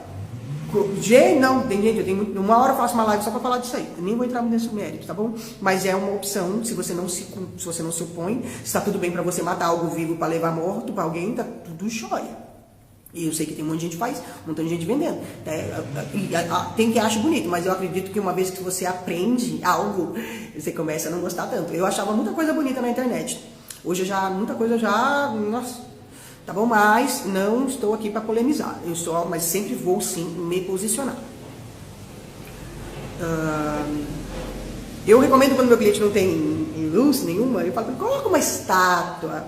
não, tem gente, uma hora eu faço uma live só para falar disso aí, eu nem vou entrar nesse mérito, tá bom? Mas é uma opção, se você não se opõe, se tá tudo bem para você matar algo vivo para levar morto para alguém, tá tudo jóia. Eu sei que tem um monte de gente que faz, um montão de gente vendendo. Tem que achar bonito, mas eu acredito que uma vez que você aprende algo, você começa a não gostar tanto. Eu achava muita coisa bonita na internet. Hoje muita coisa já, nossa, tá bom, mas não estou aqui para polemizar. Mas sempre vou sim me posicionar. Eu recomendo quando meu cliente não tem luz nenhuma, eu falo, coloca uma estátua,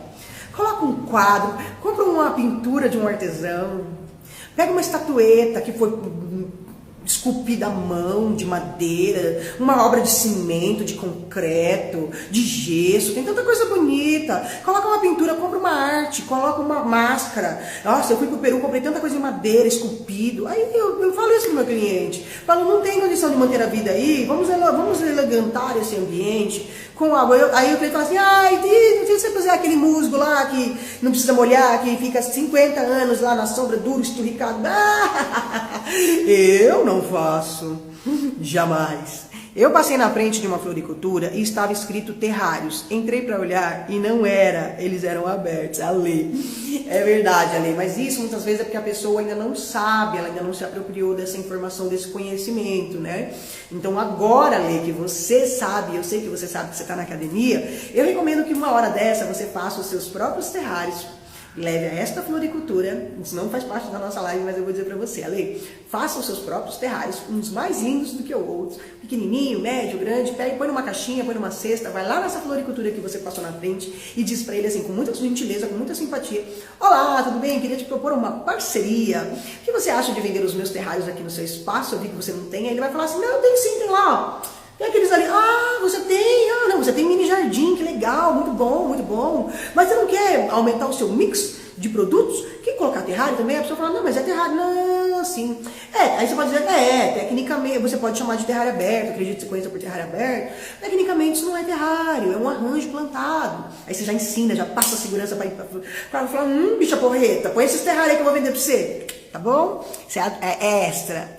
coloca um quadro, compra uma pintura de um artesão, pega uma estatueta que foi esculpida à mão, de madeira, uma obra de cimento, de concreto, de gesso, tem tanta coisa bonita. Coloca uma pintura, compra uma arte, coloca uma máscara. Nossa, eu fui pro Peru, comprei tanta coisa em madeira, esculpido. Aí eu falo isso pro meu cliente. Falo, não tem condição de manter a vida aí, vamos elegantar esse ambiente com água. Aí o cliente fala assim, ai, se você fizer aquele musgo lá que não precisa molhar, que fica 50 anos lá na sombra, duro, esturricado. Eu não faço, jamais. Eu passei na frente de uma floricultura e estava escrito terrários. Entrei para olhar e não era, eles eram abertos. Ale, é verdade, Ale, mas isso muitas vezes é porque a pessoa ainda não sabe, ela ainda não se apropriou dessa informação, desse conhecimento, né? Então agora, Ale, que você sabe, eu sei que você sabe que você está na academia, eu recomendo que uma hora dessa você faça os seus próprios terrários. Leve a esta floricultura, isso não faz parte da nossa live, mas eu vou dizer para você, Ale, faça os seus próprios terrários, uns mais lindos do que os outros, pequenininho, médio, grande, pega, põe numa caixinha, põe numa cesta, vai lá nessa floricultura que você passou na frente e diz para ele assim, com muita gentileza, com muita simpatia, olá, tudo bem? Queria te propor uma parceria, o que você acha de vender os meus terrários aqui no seu espaço? Eu vi que você não tem, aí ele vai falar assim, não, tem sim, tem lá, ó. Tem aqueles ali, você tem, não, você tem mini jardim, que legal, muito bom, mas você não quer aumentar o seu mix de produtos? Quer colocar terrário também? A pessoa fala, não, mas é terrário, não, assim, aí você pode dizer, tecnicamente, você pode chamar de terrário aberto, acredito que você conheça por terrário aberto, tecnicamente isso não é terrário, é um arranjo plantado, aí você já ensina, já passa a segurança para falar, bicha porreta, põe esses terrários aí que eu vou vender pra você. Tá bom? Isso é extra.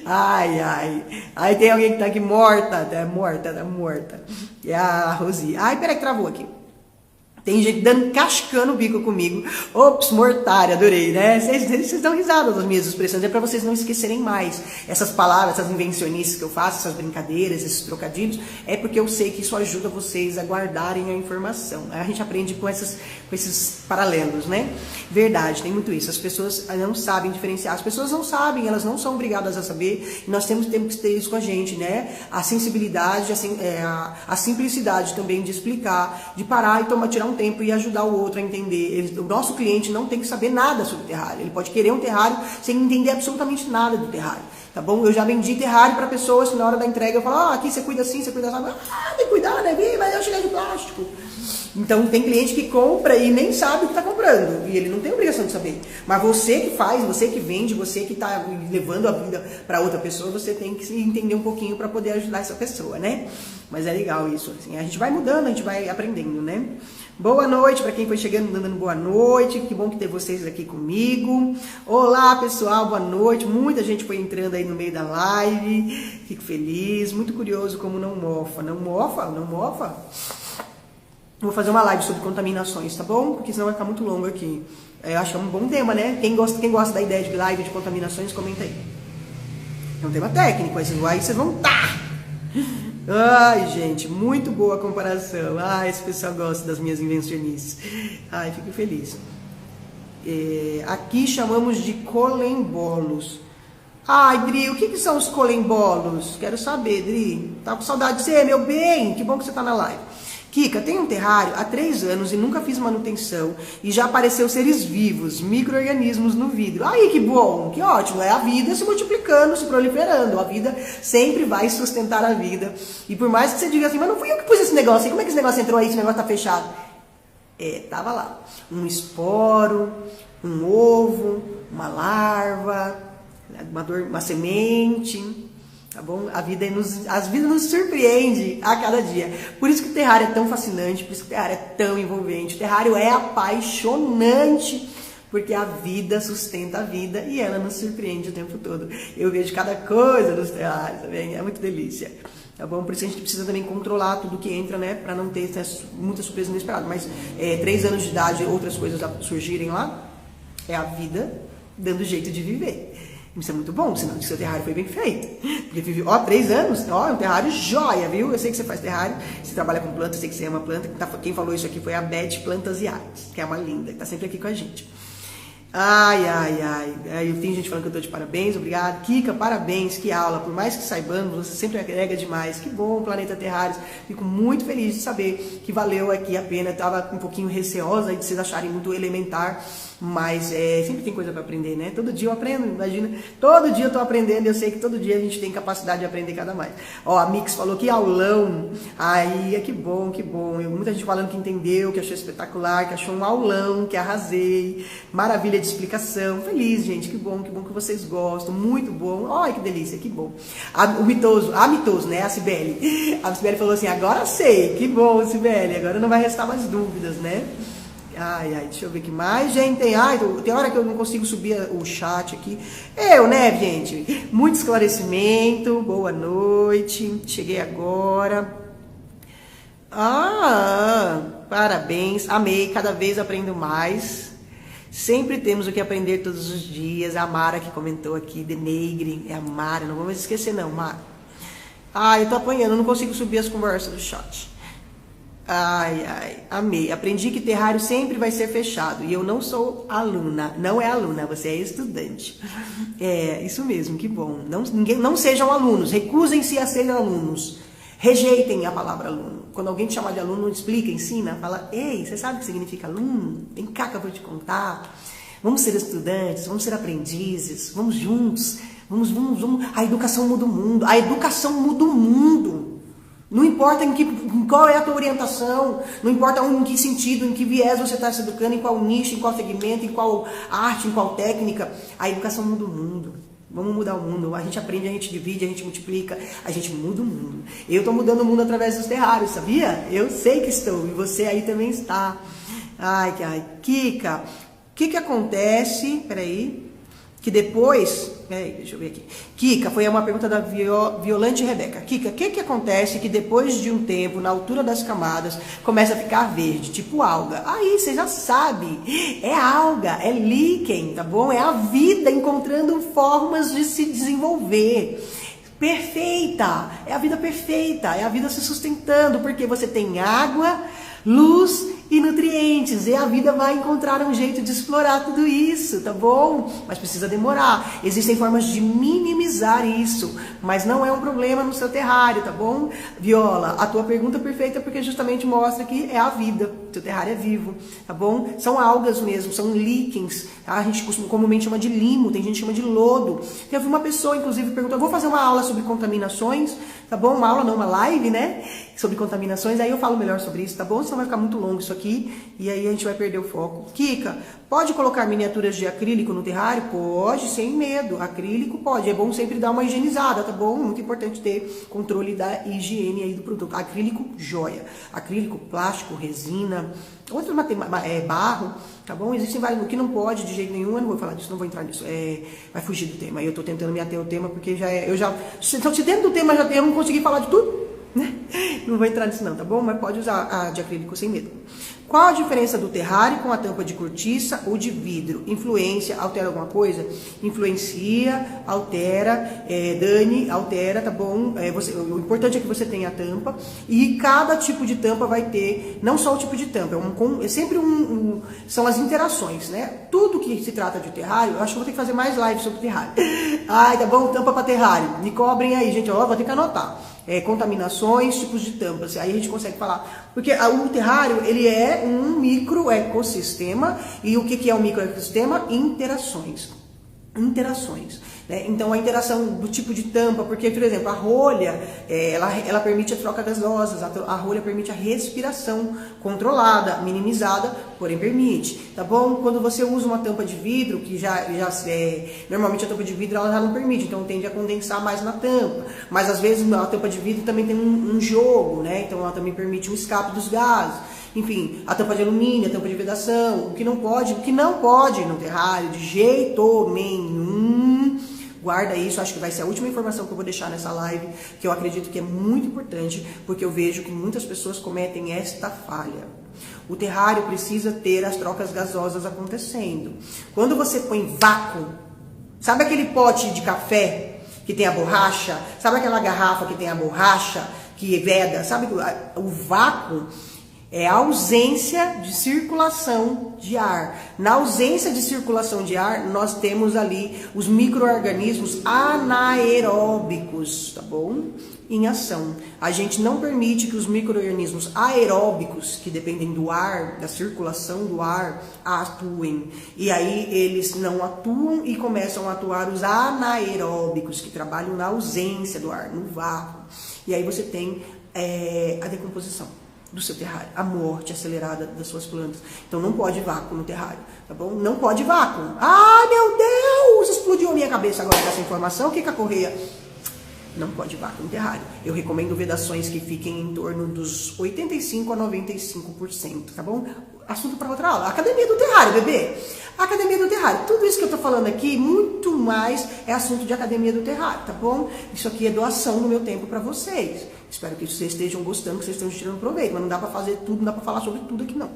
Ai. Aí tem alguém que tá aqui morta. Tá morta. E a Rosi. Ai, peraí que travou aqui. Tem gente cascando o bico comigo. Ops, mortária, adorei, né? Vocês dão risada das minhas expressões. É para vocês não esquecerem mais essas palavras, essas invencionices que eu faço, essas brincadeiras, esses trocadilhos. É porque eu sei que isso ajuda vocês a guardarem a informação. A gente aprende com esses paralelos, né? Verdade, tem muito isso. As pessoas não sabem diferenciar. As pessoas não sabem, elas não são obrigadas a saber. E nós temos que ter isso com a gente, né? A sensibilidade, a simplicidade também de explicar, de parar e tirar um tempo e ajudar o outro a entender. O nosso cliente não tem que saber nada sobre terrário. Ele pode querer um terrário sem entender absolutamente nada do terrário. Tá bom? Eu já vendi terrário para pessoas que na hora da entrega eu falo, aqui você cuida assim, você cuida assim. Tem que cuidar, né? Mas eu cheguei de plástico. Então tem cliente que compra e nem sabe o que está comprando. E ele não tem obrigação de saber. Mas você que faz, você que vende, você que está levando a vida para outra pessoa, você tem que entender um pouquinho para poder ajudar essa pessoa, né? Mas é legal isso. Assim. A gente vai mudando, a gente vai aprendendo, né? Boa noite para quem foi chegando, dando boa noite. Que bom que ter vocês aqui comigo. Olá, pessoal, boa noite. Muita gente foi entrando aí no meio da live. Fico feliz, muito curioso como não mofa. Não mofa? Não mofa? Vou fazer uma live sobre contaminações, tá bom? Porque senão vai ficar muito longo aqui. Eu acho que é um bom tema, né? Quem gosta da ideia de live de contaminações, comenta aí. É um tema técnico, aí vocês vão Ai, gente, muito boa a comparação. Ai, esse pessoal gosta das minhas invencionices. Ai, fico feliz. Aqui chamamos de colembolos. Ai, Dri, o que são os colembolos? Quero saber, Dri. Tá com saudade de você, meu bem? Que bom que você tá na live. Kika, tem um terrário há 3 anos e nunca fiz manutenção e já apareceu seres vivos, micro-organismos no vidro. Aí, que bom, que ótimo, é a vida se multiplicando, se proliferando, a vida sempre vai sustentar a vida. E por mais que você diga assim, mas não fui eu que pus esse negócio aí, como é que esse negócio entrou aí, esse negócio tá fechado? Tava lá, um esporo, um ovo, uma larva, uma semente... Tá bom? A vida nos surpreende a cada dia. Por isso que o terrário é tão fascinante, por isso que o terrário é tão envolvente. O terrário é apaixonante, porque a vida sustenta a vida e ela nos surpreende o tempo todo. Eu vejo cada coisa nos terrários, também é muito delícia. Tá bom? Por isso a gente precisa também controlar tudo que entra, né? Para não ter muita surpresa inesperada. Mas 3 anos de idade, outras coisas surgirem lá, é a vida dando jeito de viver. Isso é muito bom, sinal que seu terrário foi bem feito. Porque vive, 3 anos, é um terrário joia, viu? Eu sei que você faz terrário, você trabalha com plantas, eu sei que você ama planta. Quem falou isso aqui foi a Beth Plantas e Artes, que é uma linda, que tá sempre aqui com a gente. Ai, tem gente falando que eu tô de parabéns, obrigado. Kika, parabéns, que aula. Por mais que saibamos, você sempre agrega demais. Que bom, Planeta Terrários. Fico muito feliz de saber que valeu aqui a pena. Eu tava um pouquinho receosa de vocês acharem muito elementar, mas sempre tem coisa para aprender, né? Todo dia eu aprendo, imagina. Todo dia eu tô aprendendo, eu sei que todo dia a gente tem capacidade de aprender cada mais. Ó, a Mix falou que aulão. Aí, que bom, que bom. Muita gente falando que entendeu, que achou espetacular, que achou um aulão, que arrasei. Maravilha de explicação. Feliz, gente, que bom que vocês gostam. Muito bom. Olha que delícia, que bom. A Mitoso, né? A Cibele. A Cibele falou assim, agora sei. Que bom, Cibele. Agora não vai restar mais dúvidas, né? Deixa eu ver o que mais, gente. Tem hora que eu não consigo subir o chat aqui. Né, gente? Muito esclarecimento. Boa noite. Cheguei agora. Parabéns. Amei. Cada vez aprendo mais. Sempre temos o que aprender todos os dias. A Mara que comentou aqui, Denegre. É a Mara. Não vamos esquecer, não, Mara. Eu tô apanhando. Não consigo subir as conversas do chat. Amei. Aprendi que terrário sempre vai ser fechado. E eu não sou aluna. Não é aluna, você é estudante. Isso mesmo, que bom. Não sejam alunos, recusem-se a ser alunos. Rejeitem a palavra aluno. Quando alguém te chamar de aluno, explica, ensina, fala, ei, você sabe o que significa aluno? Vem cá que eu vou te contar. Vamos ser estudantes, vamos ser aprendizes, vamos juntos. Vamos. A educação muda o mundo. A educação muda o mundo. Não importa em qual é a tua orientação, não importa em que sentido, em que viés você está se educando, em qual nicho, em qual segmento, em qual arte, em qual técnica, a educação muda o mundo. Vamos mudar o mundo. A gente aprende, a gente divide, a gente multiplica, a gente muda o mundo. Eu estou mudando o mundo através dos terrários, sabia? Eu sei que estou, e você aí também está. Kika, o que acontece? Peraí. Que depois, deixa eu ver aqui. Kika, foi uma pergunta da Violante Rebeca. Kika, o que acontece que depois de um tempo, na altura das camadas, começa a ficar verde, tipo alga? Aí, você já sabe. É alga, é líquen, tá bom? É a vida encontrando formas de se desenvolver. Perfeita, é a vida perfeita, é a vida se sustentando, porque você tem água, luz e nutrientes, e a vida vai encontrar um jeito de explorar tudo isso, tá bom? Mas precisa demorar. Existem formas de minimizar isso, mas não é um problema no seu terrário, tá bom? Viola, a tua pergunta é perfeita porque justamente mostra que é a vida, teu terrário é vivo, tá bom? São algas mesmo, são líquens, tá? A gente comumente chama de limo, tem gente que chama de lodo. Eu vi uma pessoa, inclusive, perguntou, vou fazer uma aula sobre contaminações, tá bom? Uma aula não, uma live, né? Sobre contaminações, aí eu falo melhor sobre isso, tá bom? Senão vai ficar muito longo isso aqui, e aí a gente vai perder o foco. Kika, pode colocar miniaturas de acrílico no terrário? Pode, sem medo. Acrílico pode, é bom sempre dar uma higienizada, tá bom? Muito importante ter controle da higiene aí do produto. Acrílico, joia. Acrílico, plástico, resina, outro barro, tá bom? Existem vários, o que não pode de jeito nenhum, eu não vou falar disso, não vou entrar nisso, vai fugir do tema. Eu tô tentando me ater ao tema, porque se dentro do tema eu não consegui falar de tudo, né? Não vou entrar nisso não, tá bom? Mas pode usar a de acrílico sem medo. Qual a diferença do terrário com a tampa de cortiça ou de vidro? Influência, altera alguma coisa? Influencia, altera, dane, altera, tá bom? O importante é que você tenha a tampa, e cada tipo de tampa vai ter, não só o tipo de tampa, são as interações, né? Tudo que se trata de terrário, eu acho que vou ter que fazer mais lives sobre terrário. Tá bom? Tampa para terrário. Me cobrem aí, gente, vou ter que anotar. Contaminações, tipos de tampas, aí a gente consegue falar, porque o terrário, ele é um microecossistema, e o que é um microecossistema? Interações, né? Então a interação do tipo de tampa, porque, por exemplo, a rolha, ela permite a troca gasosas, a rolha permite a respiração controlada, minimizada, porém permite, tá bom? Quando você usa uma tampa de vidro, que normalmente a tampa de vidro ela já não permite, então tende a condensar mais na tampa, mas às vezes a tampa de vidro também tem um jogo, né? Então ela também permite o escape dos gases. Enfim, a tampa de alumínio, a tampa de vedação, o que não pode no terrário de jeito nenhum. Guarda isso, acho que vai ser a última informação que eu vou deixar nessa live, que eu acredito que é muito importante, porque eu vejo que muitas pessoas cometem esta falha. O terrário precisa ter as trocas gasosas acontecendo. Quando você põe vácuo, sabe aquele pote de café que tem a borracha? Sabe aquela garrafa que tem a borracha que veda? Sabe o vácuo é a ausência de circulação de ar. Na ausência de circulação de ar, nós temos ali os micro-organismos anaeróbicos, tá bom? Em ação. A gente não permite que os micro-organismos aeróbicos, que dependem do ar, da circulação do ar, atuem. E aí eles não atuam e começam a atuar os anaeróbicos, que trabalham na ausência do ar, no vácuo. E aí você tem a decomposição do seu terrário, a morte acelerada das suas plantas. Então não pode vácuo no terrário, tá bom? Não pode vácuo. Ai, meu Deus! Explodiu a minha cabeça agora com essa informação. O que a correia? Não pode vácuo no terrário. Eu recomendo vedações que fiquem em torno dos 85% a 95%, tá bom? Assunto para outra aula. Academia do terrário, bebê. Academia do terrário. Tudo isso que eu tô falando aqui, muito mais é assunto de academia do terrário, tá bom? Isso aqui é doação do meu tempo para vocês. Espero que vocês estejam gostando, que vocês estejam tirando proveito. Mas não dá para fazer tudo, não dá para falar sobre tudo aqui não.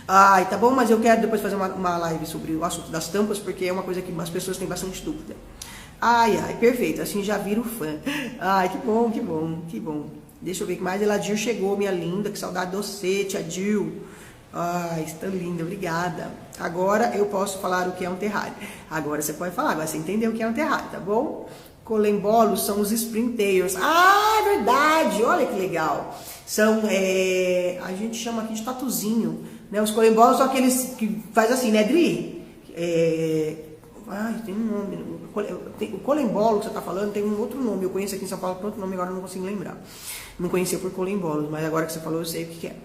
Ai, tá bom? Mas eu quero depois fazer uma live sobre o assunto das tampas, porque é uma coisa que as pessoas têm bastante dúvida. Ai, perfeito, assim já viro fã. Ai, que bom, que bom, que bom. Deixa eu ver que mais. Eladir chegou, minha linda, que saudade de você, tia Dil. Ai, está linda, obrigada. Agora eu posso falar o que é um terrário. Agora você pode falar, agora você entendeu o que é um terrário, tá bom? Colembolos são os sprinteiros. Ah, é verdade, olha que legal. São, a gente chama aqui de tatuzinho, né? Os colembolos são aqueles que faz assim, né, Dri? Tem um nome. O colembolo que você está falando tem um outro nome. Eu conheço aqui em São Paulo por outro nome, agora não consigo lembrar. Não conhecia por colembolos, mas agora que você falou eu sei o que é.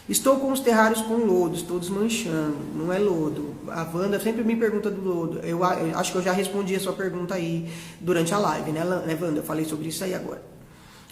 Estou com os terrários com lodo, estou desmanchando. Não é lodo. A Wanda sempre me pergunta do lodo. Eu acho que eu já respondi a sua pergunta aí durante a live, né, Wanda? Eu falei sobre isso aí agora.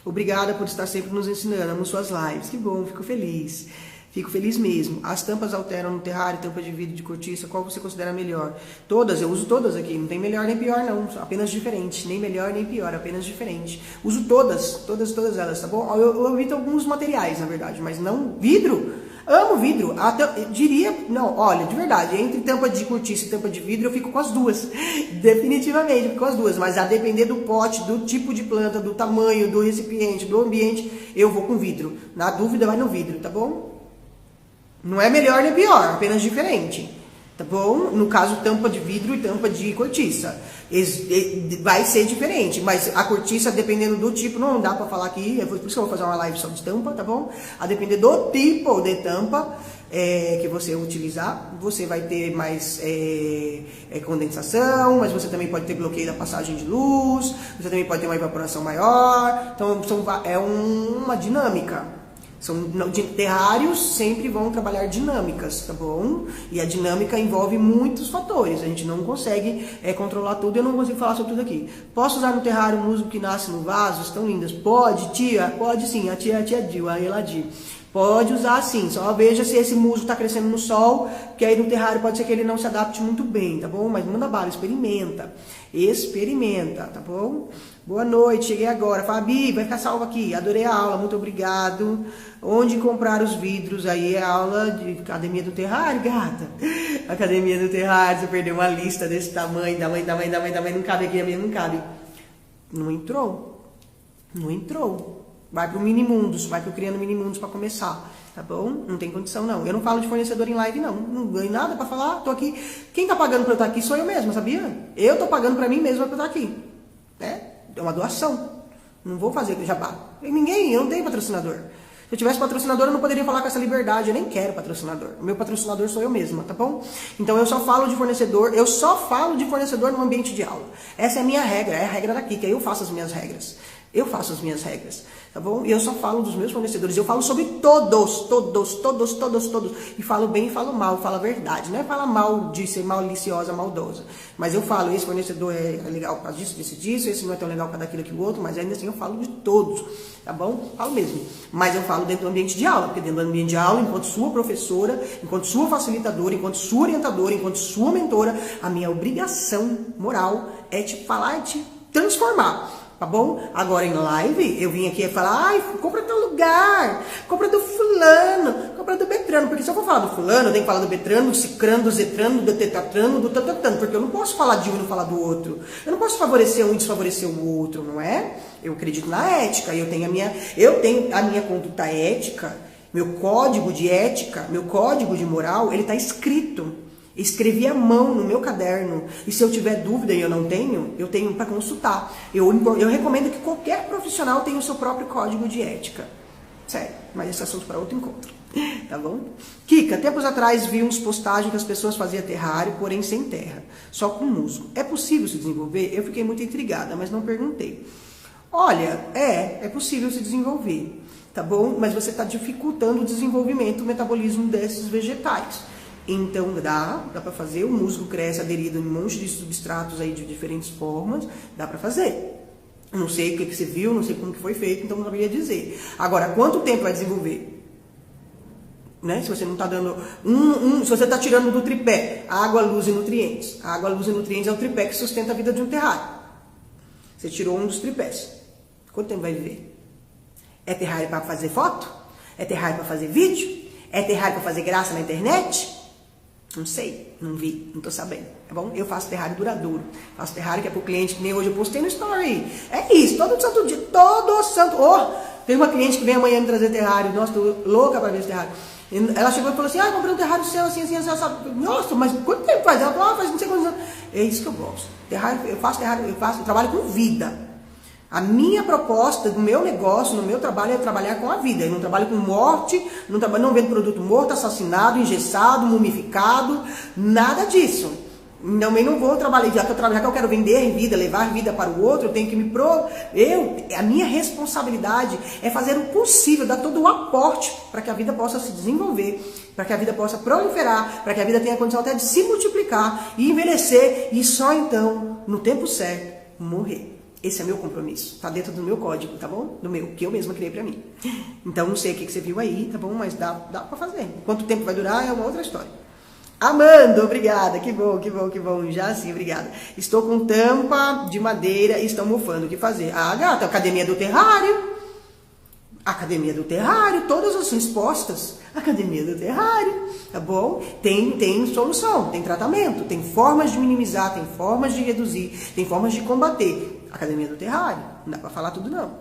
Obrigada por estar sempre nos ensinando. Amo suas lives. Que bom, fico feliz. Fico feliz mesmo. As tampas alteram no terrário, tampa de vidro, de cortiça, qual você considera melhor? Todas, eu uso todas aqui, não tem melhor nem pior não, apenas diferente, nem melhor nem pior, apenas diferente. Uso todas elas, tá bom? Eu evito alguns materiais, na verdade, mas não vidro. Amo vidro, até, diria, não, olha, de verdade, entre tampa de cortiça e tampa de vidro eu fico com as duas, definitivamente, fico com as duas, mas a depender do pote, do tipo de planta, do tamanho, do recipiente, do ambiente, eu vou com vidro. Na dúvida vai no vidro, tá bom? Não é melhor nem pior, apenas diferente, tá bom? No caso, tampa de vidro e tampa de cortiça. Vai ser diferente, mas a cortiça, dependendo do tipo, não dá pra falar aqui, por isso que eu vou fazer uma live só de tampa, tá bom? A depender do tipo de tampa que você utilizar, você vai ter mais condensação, mas você também pode ter bloqueio da passagem de luz, você também pode ter uma evaporação maior, então é uma dinâmica. Terrários sempre vão trabalhar dinâmicas, tá bom? E a dinâmica envolve muitos fatores. A gente não consegue controlar tudo. Eu não consigo falar sobre tudo aqui. Posso usar no terrário musgo que nasce no vaso? Estão lindas. Pode, tia? Pode sim. A tia Dil, a Eladir. Pode usar sim. Só veja se esse musgo está crescendo no sol, que aí no terrário pode ser que ele não se adapte muito bem, tá bom? Mas manda bala, experimenta. Experimenta, tá bom? Boa noite, cheguei agora. Fabi, vai ficar salvo aqui. Adorei a aula, muito obrigado. Onde comprar os vidros? Aí é a aula de Academia do Terrário, gata. Academia do Terrário, você perdeu uma lista desse tamanho, da mãe, não cabe aqui, a minha não cabe. Não entrou. Não entrou. Vai pro Minimundos, vai pro Criando Minimundos para começar, tá bom? Não tem condição não. Eu não falo de fornecedor em live não. Não ganho nada para falar, tô aqui. Quem tá pagando para eu estar aqui sou eu mesma, sabia? Eu tô pagando para mim mesma para eu estar aqui. É uma doação. Não vou fazer jabá. Ninguém, eu não tenho patrocinador. Se eu tivesse patrocinador, eu não poderia falar com essa liberdade. Eu nem quero patrocinador. O meu patrocinador sou eu mesma, tá bom? Então eu só falo de fornecedor, no ambiente de aula. Essa é a minha regra, é a regra daqui, que aí eu faço as minhas regras. Eu faço as minhas regras, tá bom? E eu só falo dos meus fornecedores, eu falo sobre todos. E falo bem e falo mal, falo a verdade. Não é falar mal de ser maliciosa, maldosa. Mas eu falo, esse fornecedor é legal por causa disso, esse não é tão legal por causa daquilo, aquilo, outro, mas ainda assim eu falo de todos, tá bom? Falo mesmo. Mas eu falo dentro do ambiente de aula, porque dentro do ambiente de aula, enquanto sua professora, enquanto sua facilitadora, enquanto sua orientadora, enquanto sua mentora, a minha obrigação moral é te falar e te transformar. tá bom? Agora em live, eu vim aqui falar, ai, compra teu lugar, compra do fulano, compra do Betrano, porque se eu for falar do fulano, eu tenho que falar do Betrano, do Cicrano, do Zetrano, do Tetatrano, do Tatatano, porque eu não posso falar de um e não falar do outro. Eu não posso favorecer um e desfavorecer o outro, não é? Eu acredito na ética, eu tenho a minha conduta ética, meu código de ética, meu código de moral, ele está escrito. Escrevi à mão no meu caderno. E se eu tiver dúvida e eu não tenho, eu tenho para consultar. Eu recomendo que qualquer profissional tenha o seu próprio código de ética. Sério, mas esse assunto para outro encontro. Tá bom? Kika, tempos atrás vi uns postagens que as pessoas faziam terrário, porém sem terra, só com musgo. É possível se desenvolver? Eu fiquei muito intrigada, mas não perguntei. Olha, é possível se desenvolver, tá bom? Mas você está dificultando o desenvolvimento, o metabolismo desses vegetais. Então dá para fazer, o musgo cresce aderido em um monte de substratos aí de diferentes formas, dá para fazer. Não sei o que você viu, não sei como que foi feito, então não saberia dizer. Agora, quanto tempo vai desenvolver? Né? Se você não está dando se você está tirando do tripé água, luz e nutrientes. A água, luz e nutrientes é o tripé que sustenta a vida de um terrário. Você tirou um dos tripés. Quanto tempo vai viver? É terrário para fazer foto? É terrário para fazer vídeo? É terrário para fazer graça na internet? Não sei, não vi, não tô sabendo, tá bom? Eu faço terrário duradouro, faço terrário que é pro cliente, que nem hoje eu postei no story. É isso, todo santo dia, tem uma cliente que vem amanhã me trazer terrário, nossa, tô louca pra ver esse terrário. Ela chegou e falou assim, comprei um terrário seu, assim, nossa, mas quanto tempo faz? Ela falou, faz não sei quantos anos. É isso que eu gosto, terrário, eu trabalho com vida. A minha proposta do meu negócio, no meu trabalho, é trabalhar com a vida. Eu não trabalho com morte, não vendo produto morto, assassinado, engessado, mumificado, nada disso. Também não vou trabalhar, já que eu quero vender vida, levar vida para o outro, eu tenho que a minha responsabilidade é fazer o possível, dar todo o aporte para que a vida possa se desenvolver, para que a vida possa proliferar, para que a vida tenha a condição até de se multiplicar e envelhecer e só então, no tempo certo, morrer. Esse é meu compromisso, tá dentro do meu código, tá bom? Do meu, que eu mesma criei pra mim. Então, não sei o que você viu aí, tá bom? Mas dá pra fazer. Quanto tempo vai durar é uma outra história. Amanda, obrigada, que bom. Já sim, obrigada. Estou com tampa de madeira e estão mofando, o que fazer? Ah, gata, Academia do Terrário. Academia do Terrário, todas as respostas. Academia do Terrário, tá bom? Tem solução, tem tratamento, tem formas de minimizar, tem formas de reduzir, tem formas de combater. Academia do Terrário, não dá pra falar tudo não.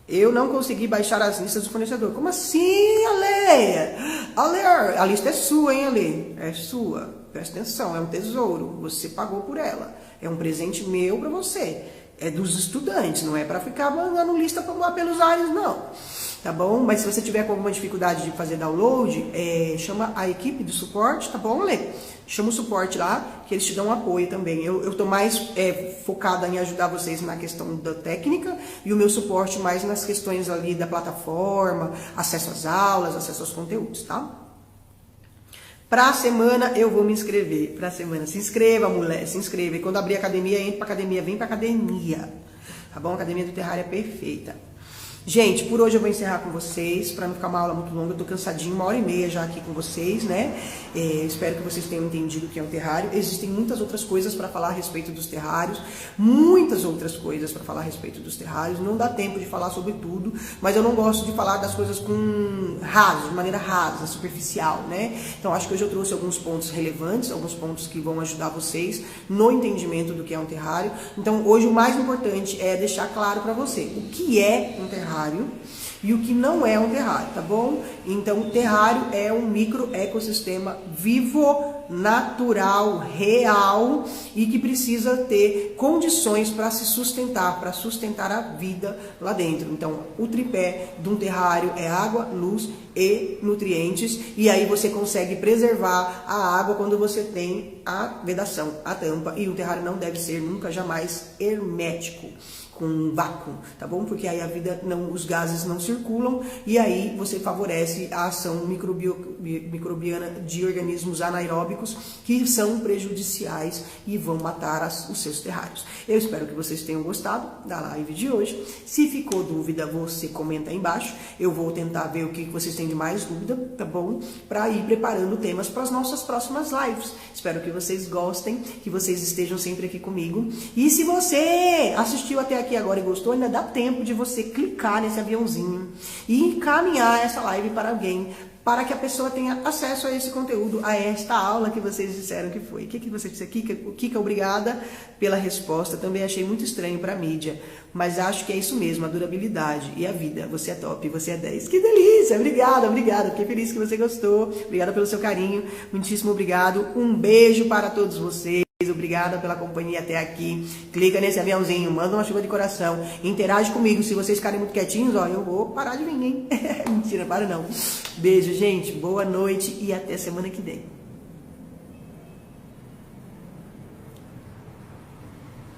Eu não consegui baixar as listas do fornecedor. Como assim, Ale? Ale, a lista é sua, hein, Ale? É sua, presta atenção, é um tesouro, você pagou por ela. É um presente meu pra você. É dos estudantes, não é pra ficar mandando lista pelos ares, não. Tá bom? Mas se você tiver com alguma dificuldade de fazer download, chama a equipe do suporte, tá bom, Lê? Chama o suporte lá, que eles te dão apoio também. Eu tô mais focada em ajudar vocês na questão da técnica e o meu suporte mais nas questões ali da plataforma, acesso às aulas, acesso aos conteúdos, tá? Pra semana eu vou me inscrever. Pra semana, se inscreva, mulher, se inscreva. E quando abrir a academia, entre pra academia, vem pra academia. Tá bom? A Academia do Terrário é perfeita. Gente, por hoje eu vou encerrar com vocês, para não ficar uma aula muito longa, eu tô cansadinho, 1h30 já aqui com vocês, né? Espero que vocês tenham entendido o que é um terrário. Existem muitas outras coisas para falar a respeito dos terrários, muitas outras coisas para falar a respeito dos terrários. Não dá tempo de falar sobre tudo, mas eu não gosto de falar das coisas de maneira rasa, superficial, né? Então acho que hoje eu trouxe alguns pontos relevantes, alguns pontos que vão ajudar vocês no entendimento do que é um terrário. Então hoje o mais importante é deixar claro para você o que é um terrário e o que não é um terrário, tá bom? Então, o terrário é um microecossistema vivo, natural, real e que precisa ter condições para se sustentar, para sustentar a vida lá dentro. Então, o tripé de um terrário é água, luz e nutrientes, e aí você consegue preservar a água quando você tem a vedação, a tampa, e o terrário não deve ser nunca, jamais hermético, com vácuo, tá bom? Porque aí os gases não circulam e aí você favorece a ação microbiana de organismos anaeróbicos que são prejudiciais e vão matar os seus terrários. Eu espero que vocês tenham gostado da live de hoje. Se ficou dúvida, você comenta aí embaixo. Eu vou tentar ver o que vocês têm de mais dúvida, tá bom? Para ir preparando temas para as nossas próximas lives. Espero que vocês gostem, que vocês estejam sempre aqui comigo. E se você assistiu até aqui, aqui agora e gostou, ainda dá tempo de você clicar nesse aviãozinho e encaminhar essa live para alguém, para que a pessoa tenha acesso a esse conteúdo, a esta aula que vocês disseram que foi. O que você disse aqui? Kika, obrigada pela resposta. Também achei muito estranho para a mídia, mas acho que é isso mesmo, a durabilidade e a vida. Você é top, você é 10. Que delícia! Obrigada, obrigada. Fiquei feliz que você gostou. Obrigada pelo seu carinho. Muitíssimo obrigado. Um beijo para todos vocês. Obrigada pela companhia até aqui. Clica nesse aviãozinho, manda uma chuva de coração, interage comigo. Se vocês ficarem muito quietinhos, ó, eu vou parar de vir, hein? Mentira, para não. Beijo, gente. Boa noite e até semana que vem.